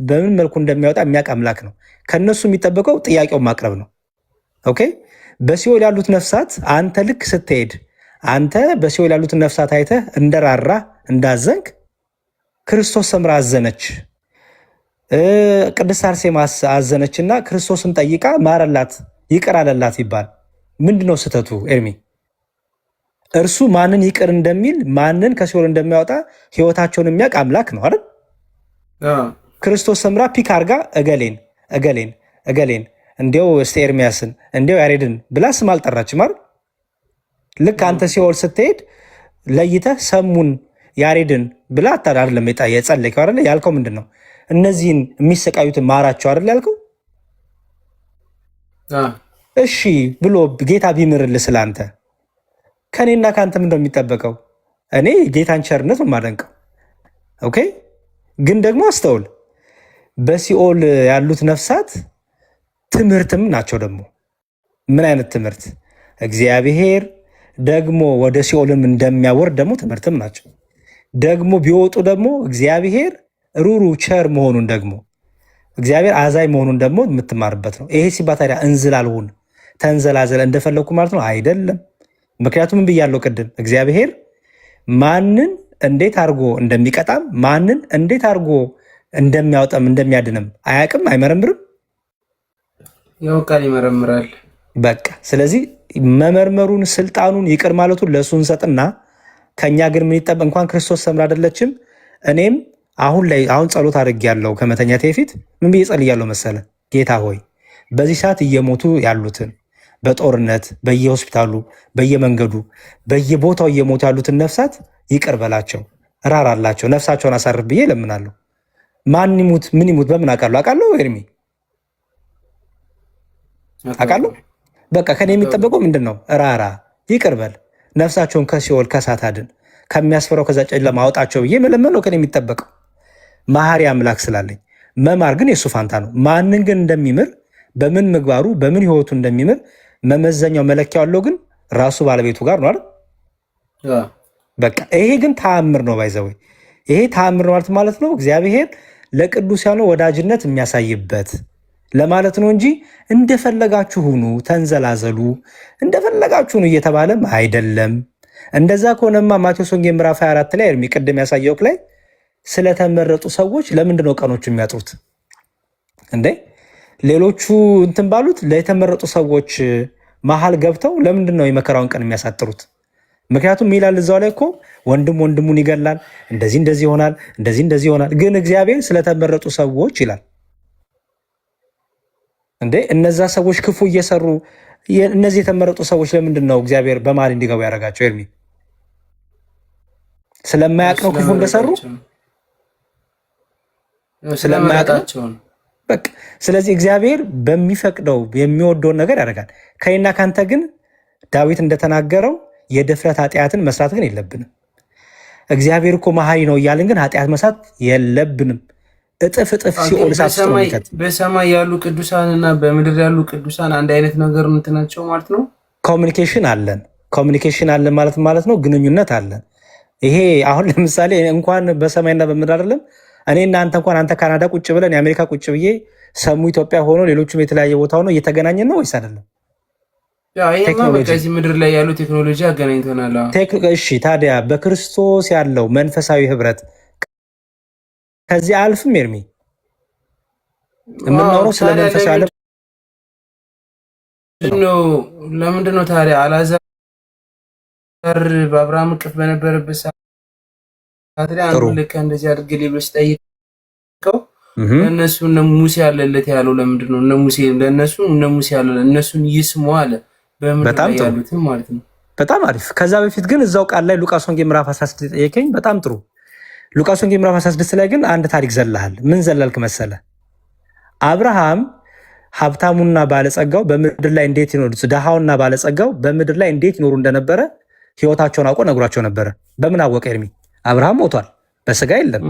S1: በምን መልኩ እንደሚያወጣ የሚያውቅ አምላክ ነው። ከነሱ የሚጠበቀው ጥያቄውን ማቅረብ ነው። ኦኬ። በሲኦል ያሉት ነፍሳት አንተ ልክ ስትሄድ አንተ በሲኦል ያሉትን ነፍሳት አይተህ እንደራራ እንዳዘንክ ክርስቶስ ሰምራ አዘነች፣ ቅድስት አርሴማ አዘነችና ክርስቶስን ጠይቃ ማረላት፣ ይቅር አለላት ይባል። ምንድነው ስህተቱ ኤርሚ? እርሱ ማንን ይቅር እንደሚል ማንን ከሲኦል እንደሚያወጣ ህይወታቸውን የሚያውቅ አምላክ ነው አይደል? ክርስቶስ ሰምራ ፒክ አርጋ እገሌን እንዲያው እስቲ ኤርሚያስን እንዲያው ያሬድን ብላ ስም አልጠራችም አይደል? ልክ አንተ ሲኦል ስትሄድ ለይተህ ሰሙን ያሬድን ብላ አይደለም የጸለይከው አይደል? ያልከው ምንድን ነው? እነዚህን የሚሰቃዩትን ማራቸው አይደል ያልከው? እሺ ብሎ ጌታ ቢምርልህ ስላንተ ከኔና ከአንተ ምንድነው የሚጠበቀው? እኔ ጌታን ቸርነት ነው የማደንቀው። ኦኬ። ግን ደግሞ አስተውል፣ በሲኦል ያሉት ነፍሳት ትምህርትም ናቸው። ደግሞ ምን አይነት ትምህርት? እግዚአብሔር ደግሞ ወደ ሲኦልም እንደሚያወርድ ደግሞ ትምህርትም ናቸው። ደግሞ ቢወጡ ደግሞ እግዚአብሔር ሩሩ ቸር መሆኑን ደግሞ እግዚአብሔር አዛኝ መሆኑን ደግሞ የምትማርበት ነው። ይሄ ሲባል ታዲያ እንዝላልሁን ተንዘላዘለ እንደፈለግኩ ማለት ነው አይደለም። ምክንያቱም ምን ብያለሁ ቅድም? እግዚአብሔር ማንን እንዴት አድርጎ እንደሚቀጣም ማንን እንዴት አድርጎ እንደሚያወጣም እንደሚያድንም አያውቅም? አይመረምርም?
S2: ያውቃል፣ ይመረምራል።
S1: በቃ ስለዚህ መመርመሩን ስልጣኑን ይቅር ማለቱን ለእሱ እንሰጥና ከእኛ ግን ምን ይጠበቅ? እንኳን ክርስቶስ ሰምራ አይደለችም። እኔም አሁን ጸሎት አድርጌያለሁ። ከመተኛቴ በፊት ምን ብዬ ጸልያለሁ መሰለ? ጌታ ሆይ በዚህ ሰዓት እየሞቱ ያሉትን በጦርነት በየሆስፒታሉ በየመንገዱ በየቦታው እየሞቱ ያሉትን ነፍሳት ይቅር በላቸው፣ ራራላቸው፣ ነፍሳቸውን አሳርፍ ብዬ እለምናለሁ። ማን ይሙት ምን ይሙት በምን አውቃለሁ? አውቃለሁ ኤርሚ አውቃለሁ። በቃ ከኔ የሚጠበቀው ምንድን ነው? ራራ፣ ይቅር በል፣ ነፍሳቸውን ከሲኦል ከእሳት አድን፣ ከሚያስፈራው ከዛ ጨለማ አውጣቸው ብዬ መለመን ነው ከኔ የሚጠበቀው። መሐሪ አምላክ ስላለኝ። መማር ግን የእሱ ፋንታ ነው። ማንን ግን እንደሚምር በምን ምግባሩ በምን ህይወቱ እንደሚምር መመዘኛው መለኪያው አለው ግን ራሱ ባለቤቱ ጋር ነው አይደል? በቃ ይሄ ግን ተአምር ነው። ባይዘወይ ይሄ ተአምር ነው ማለት ነው እግዚአብሔር ለቅዱሳኑ ወዳጅነት የሚያሳይበት ለማለት ነው እንጂ እንደፈለጋችሁ ሁኑ፣ ተንዘላዘሉ፣ እንደፈለጋችሁ ሁኑ እየተባለም አይደለም። እንደዛ ከሆነማ ማቴዎስ ወንጌል ምዕራፍ 24 ላይ ቅድም ያሳየው ላይ ስለተመረጡ ሰዎች ለምንድን ነው ቀኖቹ የሚያጥሩት እንዴ? ሌሎቹ እንትን ባሉት ለተመረጡ ሰዎች መሀል ገብተው ለምንድን ነው የመከራውን ቀን የሚያሳጥሩት? ምክንያቱም ይላል እዛው ላይ እኮ ወንድም ወንድሙን ይገላል፣ እንደዚህ ይሆናል፣ እንደዚህ ይሆናል። ግን እግዚአብሔር ስለተመረጡ ሰዎች ይላል እንዴ። እነዛ ሰዎች ክፉ እየሰሩ እነዚህ የተመረጡ ሰዎች ለምንድን ነው እግዚአብሔር በመሀል እንዲገቡ ያደረጋቸው? ኤርሚ ስለማያውቅ ነው ክፉ እንደሰሩ ስለማያውቅ ነው። በቃ ስለዚህ እግዚአብሔር በሚፈቅደው የሚወደውን ነገር ያደርጋል። ከእኔና ካንተ ግን ዳዊት እንደተናገረው የድፍረት ኃጢአትን መስራት ግን የለብንም። እግዚአብሔር እኮ መሐሪ ነው እያልን ግን ኃጢአት መስራት የለብንም። እጥፍ ሲኦል ሳትስተውልከት
S2: በሰማይ ያሉ ቅዱሳን እና በምድር ያሉ ቅዱሳን አንድ አይነት ነገር እንትናቸው ማለት ነው።
S1: ኮሚኒኬሽን አለን ማለት ነው። ግንኙነት አለን። ይሄ አሁን ለምሳሌ እንኳን በሰማይና በምድር አይደለም እኔ እና አንተ እንኳን አንተ ካናዳ ቁጭ ብለን የአሜሪካ ቁጭ ብዬ ሰሙ ኢትዮጵያ ሆኖ ሌሎችም የተለያየ ቦታ ሆኖ እየተገናኘን ነው ወይስ አይደለም?
S2: ከዚህ ምድር ላይ ያሉ ቴክኖሎጂ አገናኝተናል።
S1: እሺ ታዲያ በክርስቶስ ያለው መንፈሳዊ ህብረት ከዚህ አልፍም ኤርሚ የምናወራው ስለ መንፈሳዊ ዓለም
S2: ለምንድን ነው ታዲያ አልዓዛር በአብርሃም እቅፍ በነበረበት ሰዓት ላይ አንዱ ልክ እንደዚህ አድርግ ሊብስ ጠይቀው ለእነሱ እነ ሙሴ ያለለት ያለው ለምንድን ነው? እነ ሙሴ ለእነሱ እነ ሙሴ ያለ እነሱን ይስሙ አለ። በምድር ላይ ያሉትን ማለት ነው።
S1: በጣም አሪፍ። ከዛ በፊት ግን እዛው ቃል ላይ ሉቃስ ወንጌል ምዕራፍ 16 ጠየቀኝ። በጣም ጥሩ። ሉቃስ ወንጌል ምዕራፍ 16 ላይ ግን አንድ ታሪክ ዘለሃል። ምን ዘለልክ መሰለ? አብርሃም ሀብታሙና ባለጸጋው በምድር ላይ እንዴት ይኖሩ፣ ድሃውና ባለጸጋው በምድር ላይ እንዴት ይኖሩ እንደነበረ ህይወታቸውን አውቆ ነግሯቸው ነበረ። በምን አወቀ ኤርሚ? አብርሃም ሞቷል፣ በስጋ የለም።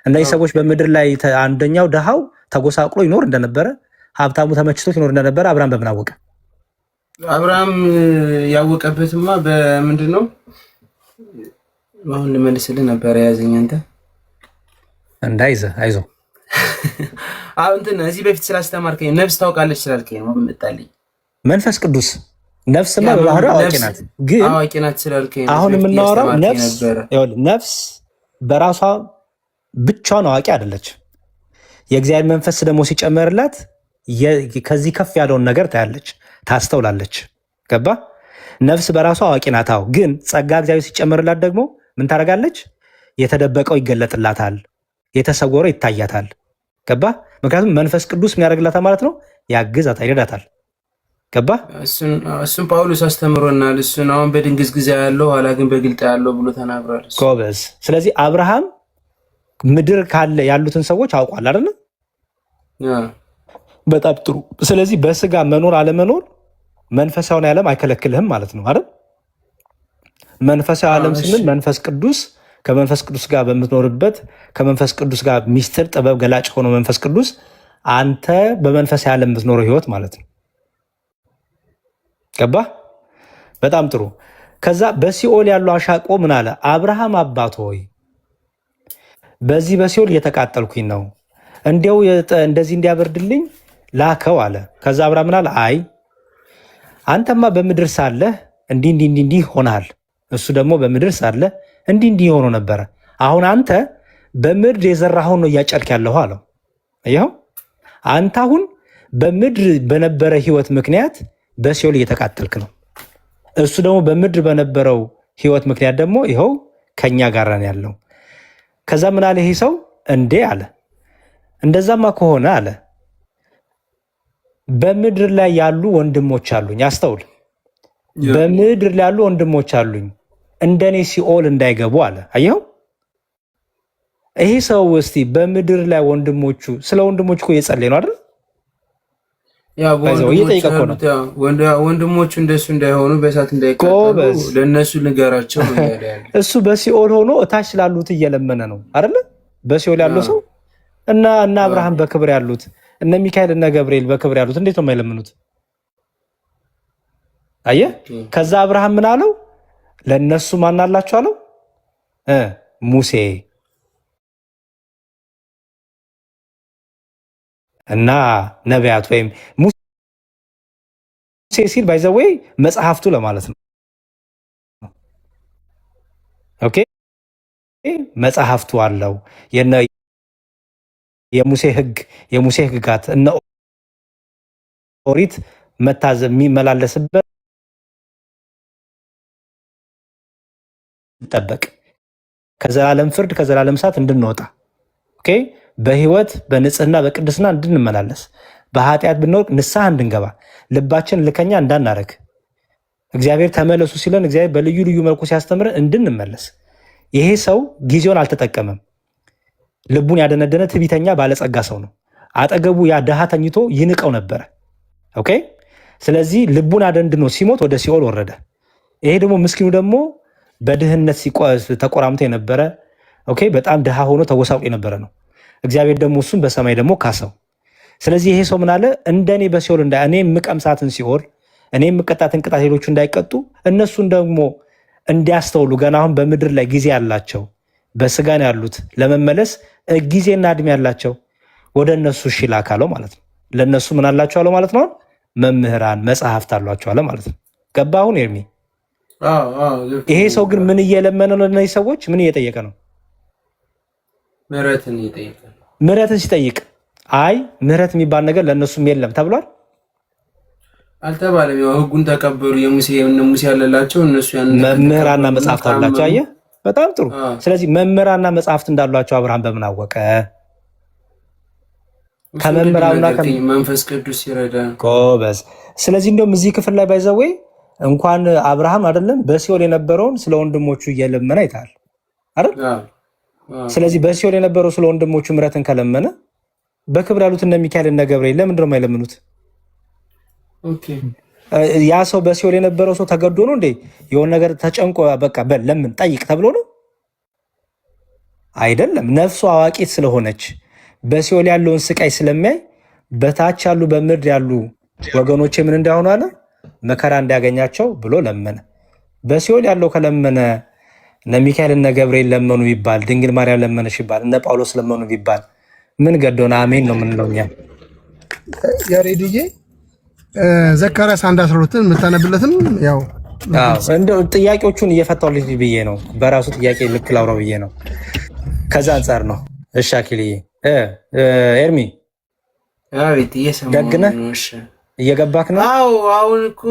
S1: እነዚህ ሰዎች በምድር ላይ አንደኛው ድሃው ተጎሳቅሎ ይኖር እንደነበረ፣ ሀብታሙ ተመችቶት ይኖር እንደነበረ አብርሃም በምን አወቀ?
S2: አብርሃም ያወቀበትማ በምንድን ነው? አሁን ልመልስልህ ነበር ያዘኝ አንተ
S1: እንዳይዘህ አይዞህ።
S2: አሁን እዚህ በፊት ስላስተማርከኝ ነፍስ ታውቃለች ስላልከኝ ነው የምመጣልኝ።
S1: መንፈስ ቅዱስ ነፍስማ በባህሪው አዋቂ ናት፣ ግን
S2: አዋቂ ናት ስላልከኝ
S1: አሁን የምናወራው ነፍስ በራሷ ብቻዋን አዋቂ አይደለች። የእግዚአብሔር መንፈስ ደግሞ ሲጨመርላት ከዚህ ከፍ ያለውን ነገር ታያለች፣ ታስተውላለች። ገባ? ነፍስ በራሷ አዋቂ ናት። አዎ፣ ግን ጸጋ እግዚአብሔር ሲጨመርላት ደግሞ ምን ታደርጋለች? የተደበቀው ይገለጥላታል፣ የተሰወረው ይታያታል። ገባ? ምክንያቱም መንፈስ ቅዱስ ምን ያደርግላታል ማለት ነው? ያግዛታል፣ ይረዳታል። ገባ?
S2: እሱን ጳውሎስ አስተምሮናል። እሱን አሁን በድንግዝግዝ ያለው ኋላ ግን በግልጥ ያለው ብሎ ተናግሯል።
S1: ጎበዝ። ስለዚህ አብርሃም ምድር ካለ ያሉትን ሰዎች አውቋል አይደል? በጣም ጥሩ። ስለዚህ በስጋ መኖር አለመኖር መንፈሳዊ ዓለም አይከለክልህም ማለት ነው አይደል? መንፈሳዊ ዓለም ስንል መንፈስ ቅዱስ ከመንፈስ ቅዱስ ጋር በምትኖርበት ከመንፈስ ቅዱስ ጋር ሚስጥር ጥበብ ገላጭ ሆኖ መንፈስ ቅዱስ አንተ በመንፈሳዊ ዓለም የምትኖረው ህይወት ማለት ነው። ገባ? በጣም ጥሩ። ከዛ በሲኦል ያለው አሻቆ ምን አለ? አብርሃም አባት ሆይ በዚህ በሲኦል እየተቃጠልኩኝ ነው፣ እንዲያው እንደዚህ እንዲያበርድልኝ ላከው አለ። ከዛ አብርሃም ምን አለ? አይ አንተማ በምድር ሳለህ እንዲህ ሆነሃል፣ እሱ ደግሞ በምድር ሳለህ እንዲህ ሆኖ ነበረ። አሁን አንተ በምድር የዘራኸውን ነው እያጨድክ ያለሁ አለው። ይኸው አንተ አሁን በምድር በነበረ ህይወት ምክንያት በሲኦል እየተቃጠልክ ነው። እሱ ደግሞ በምድር በነበረው ህይወት ምክንያት ደግሞ ይኸው ከኛ ጋር ነው ያለው። ከዛ ምን አለ ይሄ ሰው? እንዴ አለ፣ እንደዛማ ከሆነ አለ በምድር ላይ ያሉ ወንድሞች አሉኝ። አስተውል፣ በምድር ላይ ያሉ ወንድሞች አሉኝ እንደኔ ሲኦል እንዳይገቡ አለ። አየኸው? ይሄ ሰው እስቲ በምድር ላይ ወንድሞቹ ስለ ወንድሞቹ እኮ እየጸለየ ነው አይደል?
S2: ወንድሞቹ እንደሱ እንዳይሆኑ በእሳት እንዳይቃጠሉ ለእነሱ ንገራቸው።
S1: እሱ በሲኦል ሆኖ እታች ላሉት እየለመነ ነው አይደለ? በሲኦል ያለው ሰው እና አብርሃም በክብር ያሉት እነ ሚካኤል እነ ገብርኤል በክብር ያሉት እንዴት ነው የማይለምኑት? አየህ? ከዛ አብርሃም ምን አለው? ለእነሱ ማን አላቸው አለው? ሙሴ እና ነቢያት፣ ወይም ሙሴ ሲል ባይዘወይ መጽሐፍቱ ለማለት ነው። ኦኬ፣ መጽሐፍቱ አለው የሙሴ ሕግ የሙሴ ሕግጋት እነ ኦሪት መታዘብ የሚመላለስበት ጠበቅ ከዘላለም ፍርድ ከዘላለም እሳት እንድንወጣ ኦኬ፣ በህይወት በንጽህና በቅድስና እንድንመላለስ በኃጢአት ብንወድቅ ንስሐ እንድንገባ ልባችን ልከኛ እንዳናረግ እግዚአብሔር ተመለሱ ሲለን እግዚአብሔር በልዩ ልዩ መልኩ ሲያስተምረን እንድንመለስ ይሄ ሰው ጊዜውን አልተጠቀመም። ልቡን ያደነደነ ትዕቢተኛ ባለጸጋ ሰው ነው። አጠገቡ ያ ድሃ ተኝቶ ይንቀው ነበረ። ኦኬ። ስለዚህ ልቡን አደንድኖ ሲሞት ወደ ሲኦል ወረደ። ይሄ ደግሞ ምስኪኑ ደግሞ በድህነት ተቆራምቶ የነበረ ኦኬ፣ በጣም ድሃ ሆኖ ተወሳቁ የነበረ ነው። እግዚአብሔር ደግሞ እሱም በሰማይ ደግሞ ካሰው። ስለዚህ ይሄ ሰው ምን አለ? እንደኔ በሲኦል እኔ የምቀምሳትን ሲኦል እኔ የምቀጣትን ቅጣት ሌሎቹ እንዳይቀጡ እነሱን ደግሞ እንዲያስተውሉ ገና አሁን በምድር ላይ ጊዜ ያላቸው በስጋን ያሉት ለመመለስ ጊዜና እድሜ ያላቸው ወደ እነሱ እሺ ላካለው ማለት ነው። ለእነሱ ምን አላቸው አለው ማለት ነው። መምህራን መጽሐፍት አሏቸው አለ ማለት ነው። ገባ አሁን ኤርሚ? ይሄ ሰው ግን ምን እየለመነ ነው? ለእነዚህ ሰዎች ምን እየጠየቀ ነው? ምህረትን ሲጠይቅ አይ ምህረት የሚባል ነገር ለእነሱም የለም ተብሏል
S2: አልተባለም። ያው ህጉን ተቀበሉ። ሙሴ ያለላቸው እነሱ
S1: መምህራንና መጽሐፍት አሏቸው። አየህ፣ በጣም ጥሩ። ስለዚህ መምህራንና መጽሐፍት እንዳሏቸው አብርሃም በምን አወቀ? ከመምህራንና
S2: መንፈስ ቅዱስ ይረዳ።
S1: ጎበዝ። ስለዚህ እንደውም እዚህ ክፍል ላይ ባይዘዌ እንኳን አብርሃም አይደለም በሲኦል የነበረውን ስለ ወንድሞቹ እየለመነ አይታል አይደል? ስለዚህ በሲኦል የነበረው ስለ ወንድሞቹ ምሕረትን ከለመነ በክብር ያሉት እነ ሚካኤል እነ ገብርኤል ለምንድን ነው የማይለምኑት? ያ ሰው በሲኦል የነበረው ሰው ተገዶ ነው እንዴ? የሆነ ነገር ተጨንቆ በቃ በል ለምን ጠይቅ ተብሎ ነው አይደለም። ነፍሱ አዋቂት ስለሆነች በሲኦል ያለውን ስቃይ ስለሚያይ በታች ያሉ በምድር ያሉ ወገኖቼ ምን እንዳይሆኑ አለ መከራ እንዲያገኛቸው ብሎ ለመነ። በሲኦል ያለው ከለመነ እነ ሚካኤል እነ ገብርኤል ለመኑ ቢባል፣ ድንግል ማርያም ለመነሽ ቢባል፣ እነ ጳውሎስ ለመኑ ቢባል ምን ገዶና አሜን ነው የምንለው እኛ።
S4: ያሬድዬ ዘካርያስ 1:12 የምታነብለትም ያው
S1: እንደው ጥያቄዎቹን እየፈታሁልኝ ብዬ ነው። በራሱ ጥያቄ ልክ ላውራው ብዬ ነው። ከዛ አንጻር ነው። እሺ አኪልዬ ኤርሚ
S2: አቤት፣ እየሰማሁ ነው። እሺ
S1: እየገባክ ነው?
S2: አዎ አሁን እኮ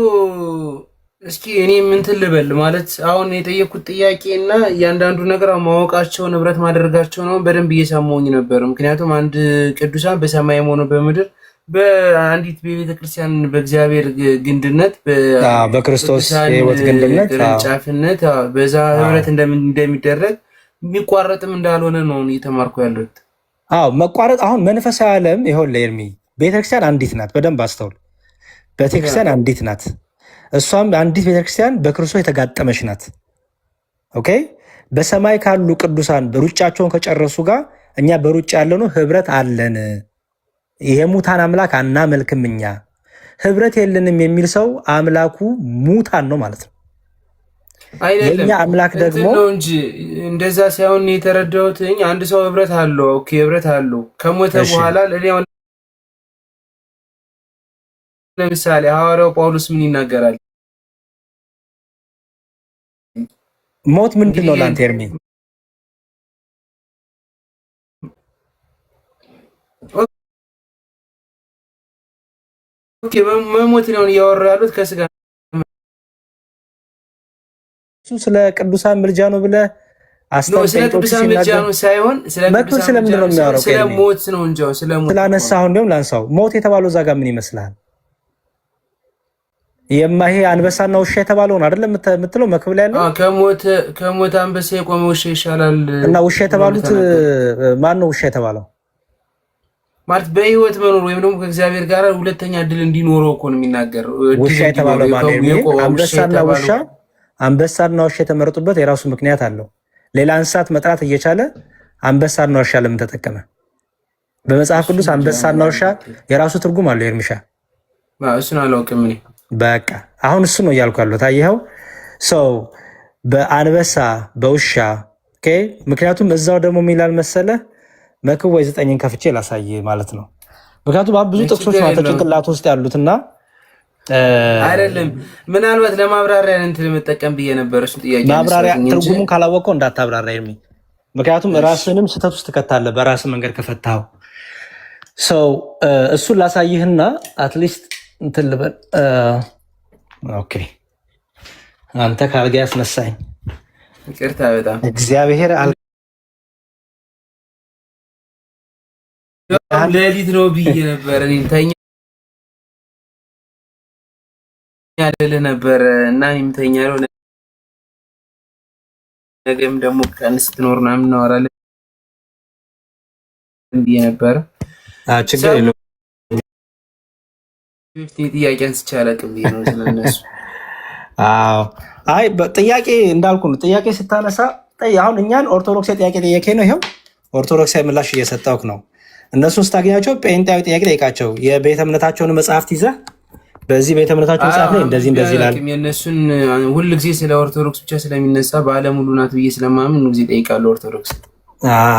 S2: እስኪ እኔ ምን ልበል ማለት አሁን የጠየኩት ጥያቄ እና እያንዳንዱ ነገር ማወቃቸው ንብረት ማድረጋቸው ነው። በደንብ እየሰማሁኝ ነበር። ምክንያቱም አንድ ቅዱሳን በሰማይም ሆነ በምድር በአንዲት ቤተክርስቲያን በእግዚአብሔር ግንድነት
S1: በክርስቶስ የሕይወት ግንድነት
S2: ቅርንጫፍነት በዛ ህብረት እንደሚደረግ የሚቋረጥም እንዳልሆነ ነው እየተማርኩ ያለሁት።
S1: አዎ መቋረጥ አሁን መንፈሳዊ ዓለም ይኸውልህ ኤርሚ ቤተክርስቲያን አንዲት ናት። በደንብ አስተውል። ቤተክርስቲያን አንዲት ናት። እሷም አንዲት ቤተክርስቲያን በክርስቶስ የተጋጠመች ናት። ኦኬ። በሰማይ ካሉ ቅዱሳን ሩጫቸውን ከጨረሱ ጋር እኛ በሩጫ ያለነው ህብረት አለን። የሙታን አምላክ አናመልክም። እኛ ህብረት የለንም የሚል ሰው አምላኩ ሙታን ነው ማለት ነው። የኛ አምላክ ደግሞ
S2: እንጂ እንደዛ ሳይሆን የተረዳሁት አንድ ሰው ህብረት አለው። ኦኬ ህብረት አለው ከሞተ በኋላ ለምሳሌ ሐዋርያው ጳውሎስ ምን ይናገራል?
S1: ሞት ምንድን ነው ላንተ ኤርሚ?
S2: ኦኬ መሞት ነው እያወራ ያሉት ከስጋ
S1: ስለ ቅዱሳን ምልጃ ነው ብለህ
S2: ስለ ቅዱሳን ምልጃ ነው ሳይሆን ስለ ቅዱሳን
S1: ምልጃ ነው የሚያወራው።
S2: ስለ ሞት ነው እንጂ ስለ ሞት
S1: ስላነሳሁ እንደውም ላንሳው። ሞት የተባለው እዛ ጋር ምን ይመስልሃል? ይሄ አንበሳና ውሻ የተባለውን አይደለም የምትለው መክብብ ላይ ያለው?
S2: ከሞት አንበሳ የቆመ ውሻ ይሻላል።
S1: እና ውሻ የተባሉት ማን ነው? ውሻ የተባለው
S2: ማለት በህይወት መኖር ወይም ደግሞ ከእግዚአብሔር ጋር ሁለተኛ እድል እንዲኖረው እኮ ነው የሚናገር።
S1: ውሻ የተባለው ማለት ነው። አንበሳና ውሻ የተመረጡበት የራሱ ምክንያት አለው። ሌላ እንስሳት መጥራት እየቻለ አንበሳና ውሻ ለምን ተጠቀመ? በመጽሐፍ ቅዱስ አንበሳና ውሻ የራሱ ትርጉም አለው። ኤርሚሻ
S2: እሱን አላውቅም እኔ።
S1: በቃ አሁን እሱ ነው እያልኩ ያለሁት። አየኸው ሰው በአንበሳ በውሻ ኦኬ። ምክንያቱም እዛው ደግሞ የሚላል መሰለ መክብብ ወይ 9ን ከፍቼ ላሳይ ማለት ነው። ምክንያቱም ብዙ ጥቅሶች ናቸው ጭንቅላት ውስጥ ያሉትና
S2: አይደለም ምናልባት ለማብራሪያ እንትን ለመጠቀም ብዬ ነበር። እሱ ጥያቄ
S1: ማብራሪያ ትርጉሙን ካላወቀው እንዳታብራራ የሚ ምክንያቱም ራስንም ስህተት ውስጥ ትከታለህ በራስ መንገድ ከፈታው ሰው እሱን ላሳይህና አትሊስት እንትን ልበል። ኦኬ አንተ ካልጋ ያስነሳኝ
S2: ይቅርታ በጣም
S1: እግዚአብሔር
S2: ሌሊት ነው ብዬ ነበር እኔ ተኛ ያለ ነበር እና እኔም ተኛለሁ ነገም ደግሞ ቀን ስትኖር ምናምን እናወራለን ብዬ ነበረ።
S1: ችግር የለውም።
S2: ጥያቄ አንስቼ አላውቅም ብዬ ነው ስለነሱ።
S1: አይ ጥያቄ እንዳልኩ ነው። ጥያቄ ስታነሳ አሁን እኛን ኦርቶዶክስ ጥያቄ ጠየቄ ነው። ይኸው ኦርቶዶክሳዊ ምላሽ እየሰጠውክ ነው። እነሱን ስታገኛቸው ጴንጤያዊ ጥያቄ ጠይቃቸው። የቤተ እምነታቸውን መጽሐፍት ይዘህ በዚህ ቤተ እምነታቸው መጽሐፍ ላይ እንደዚህ ይላል።
S2: የእነሱን ሁል ጊዜ ስለ ኦርቶዶክስ ብቻ ስለሚነሳ በዓለም ሁሉ ናት ብዬ ስለማምን ሁሉ ጊዜ ጠይቃለሁ ኦርቶዶክስ።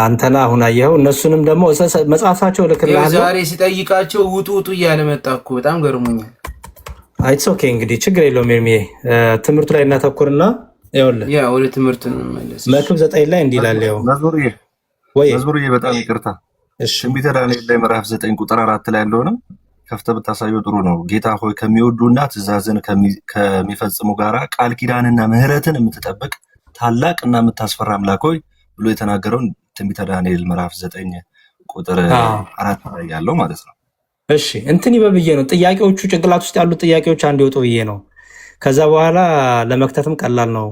S1: አንተና አሁን አየኸው። እነሱንም ደግሞ መጽሐፋቸው ልክልሃለሁ።
S2: ዛሬ ሲጠይቃቸው ውጡ ውጡ እያለ መጣ እኮ በጣም ገርሞኛል።
S1: ኢትስ ኦኬ እንግዲህ ችግር የለውም። ኤርሚዬ ትምህርቱ ላይ እናተኩርና ይኸውልህ
S2: ወደ ትምህርቱ እንመለስ።
S1: መክብብ 9 ላይ እንዲህ ይላል። ይኸው
S5: መዝሙርዬ በጣም ይቅርታ። ትንቢተ ዳንኤል ላይ ምዕራፍ 9 ቁጥር 4 ላይ ያለውንም ከፍተህ ብታሳየው ጥሩ ነው። ጌታ ሆይ ከሚወዱና ትእዛዝን ከሚፈጽሙ ጋራ ቃል ኪዳንና ምሕረትን የምትጠብቅ ታላቅና የምታስፈራ አምላክ ሆይ ብሎ የተናገረውን ትንቢተ ዳንኤል ምዕራፍ 9 ቁጥር 4 ላይ ያለው ማለት ነው።
S1: እሺ እንትን ይበብዬ ነው ጥያቄዎቹ ጭንቅላት ውስጥ ያሉት ጥያቄዎች አንድ ይወጡ ብዬ ነው። ከዛ በኋላ ለመክተትም ቀላል ነው።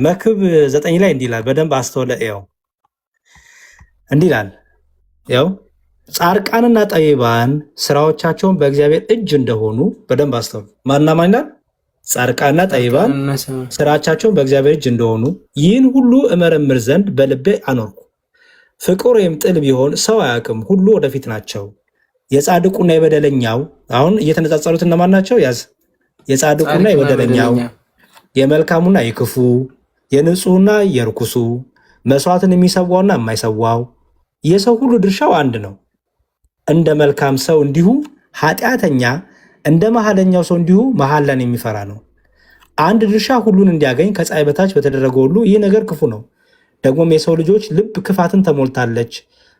S1: መክብብ 9 ላይ እንዲህ ይላል። በደንብ አስተውለ ያው እንዲህ ይላል። ያው ጻድቃንና ጠቢባን ስራዎቻቸውን በእግዚአብሔር እጅ እንደሆኑ በደንብ አስተውሉ። ማና ማን ይላል? ጻድቃንና ጠቢባን ስራቻቸውን በእግዚአብሔር እጅ እንደሆኑ ይህን ሁሉ እመረምር ዘንድ በልቤ አኖርኩ። ፍቅር ወይም ጥል ቢሆን ሰው አያውቅም፣ ሁሉ ወደፊት ናቸው። የጻድቁና የበደለኛው አሁን እየተነጻጸሩት እነማን ናቸው? ያዝ የጻድቁና የበደለኛው፣ የመልካሙና የክፉ፣ የንጹሕና የርኩሱ፣ መስዋዕትን የሚሰዋውና የማይሰዋው የሰው ሁሉ ድርሻው አንድ ነው። እንደ መልካም ሰው እንዲሁ ኃጢአተኛ፣ እንደ መሐለኛው ሰው እንዲሁ መሐላን የሚፈራ ነው። አንድ ድርሻ ሁሉን እንዲያገኝ ከፀሐይ በታች በተደረገ ሁሉ ይህ ነገር ክፉ ነው። ደግሞም የሰው ልጆች ልብ ክፋትን ተሞልታለች።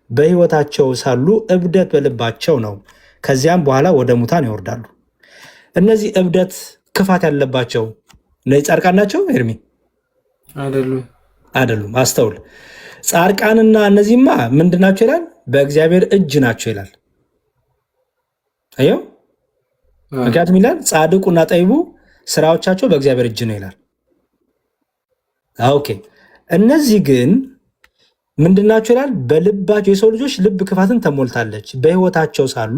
S1: በሕይወታቸው ሳሉ እብደት በልባቸው ነው፣ ከዚያም በኋላ ወደ ሙታን ይወርዳሉ። እነዚህ እብደት ክፋት ያለባቸው እነዚህ ጻድቃን ናቸው? ኤርሚ አይደሉም። አስተውል። ጻድቃንና እነዚህማ ምንድን ናቸው ይላል? በእግዚአብሔር እጅ ናቸው ይላል። አየው። ምክንያቱም ይላል ጻድቁና ጠቢቡ ስራዎቻቸው በእግዚአብሔር እጅ ነው ይላል። ኦኬ። እነዚህ ግን ምንድናቸው ይላል? በልባቸው የሰው ልጆች ልብ ክፋትን ተሞልታለች፣ በሕይወታቸው ሳሉ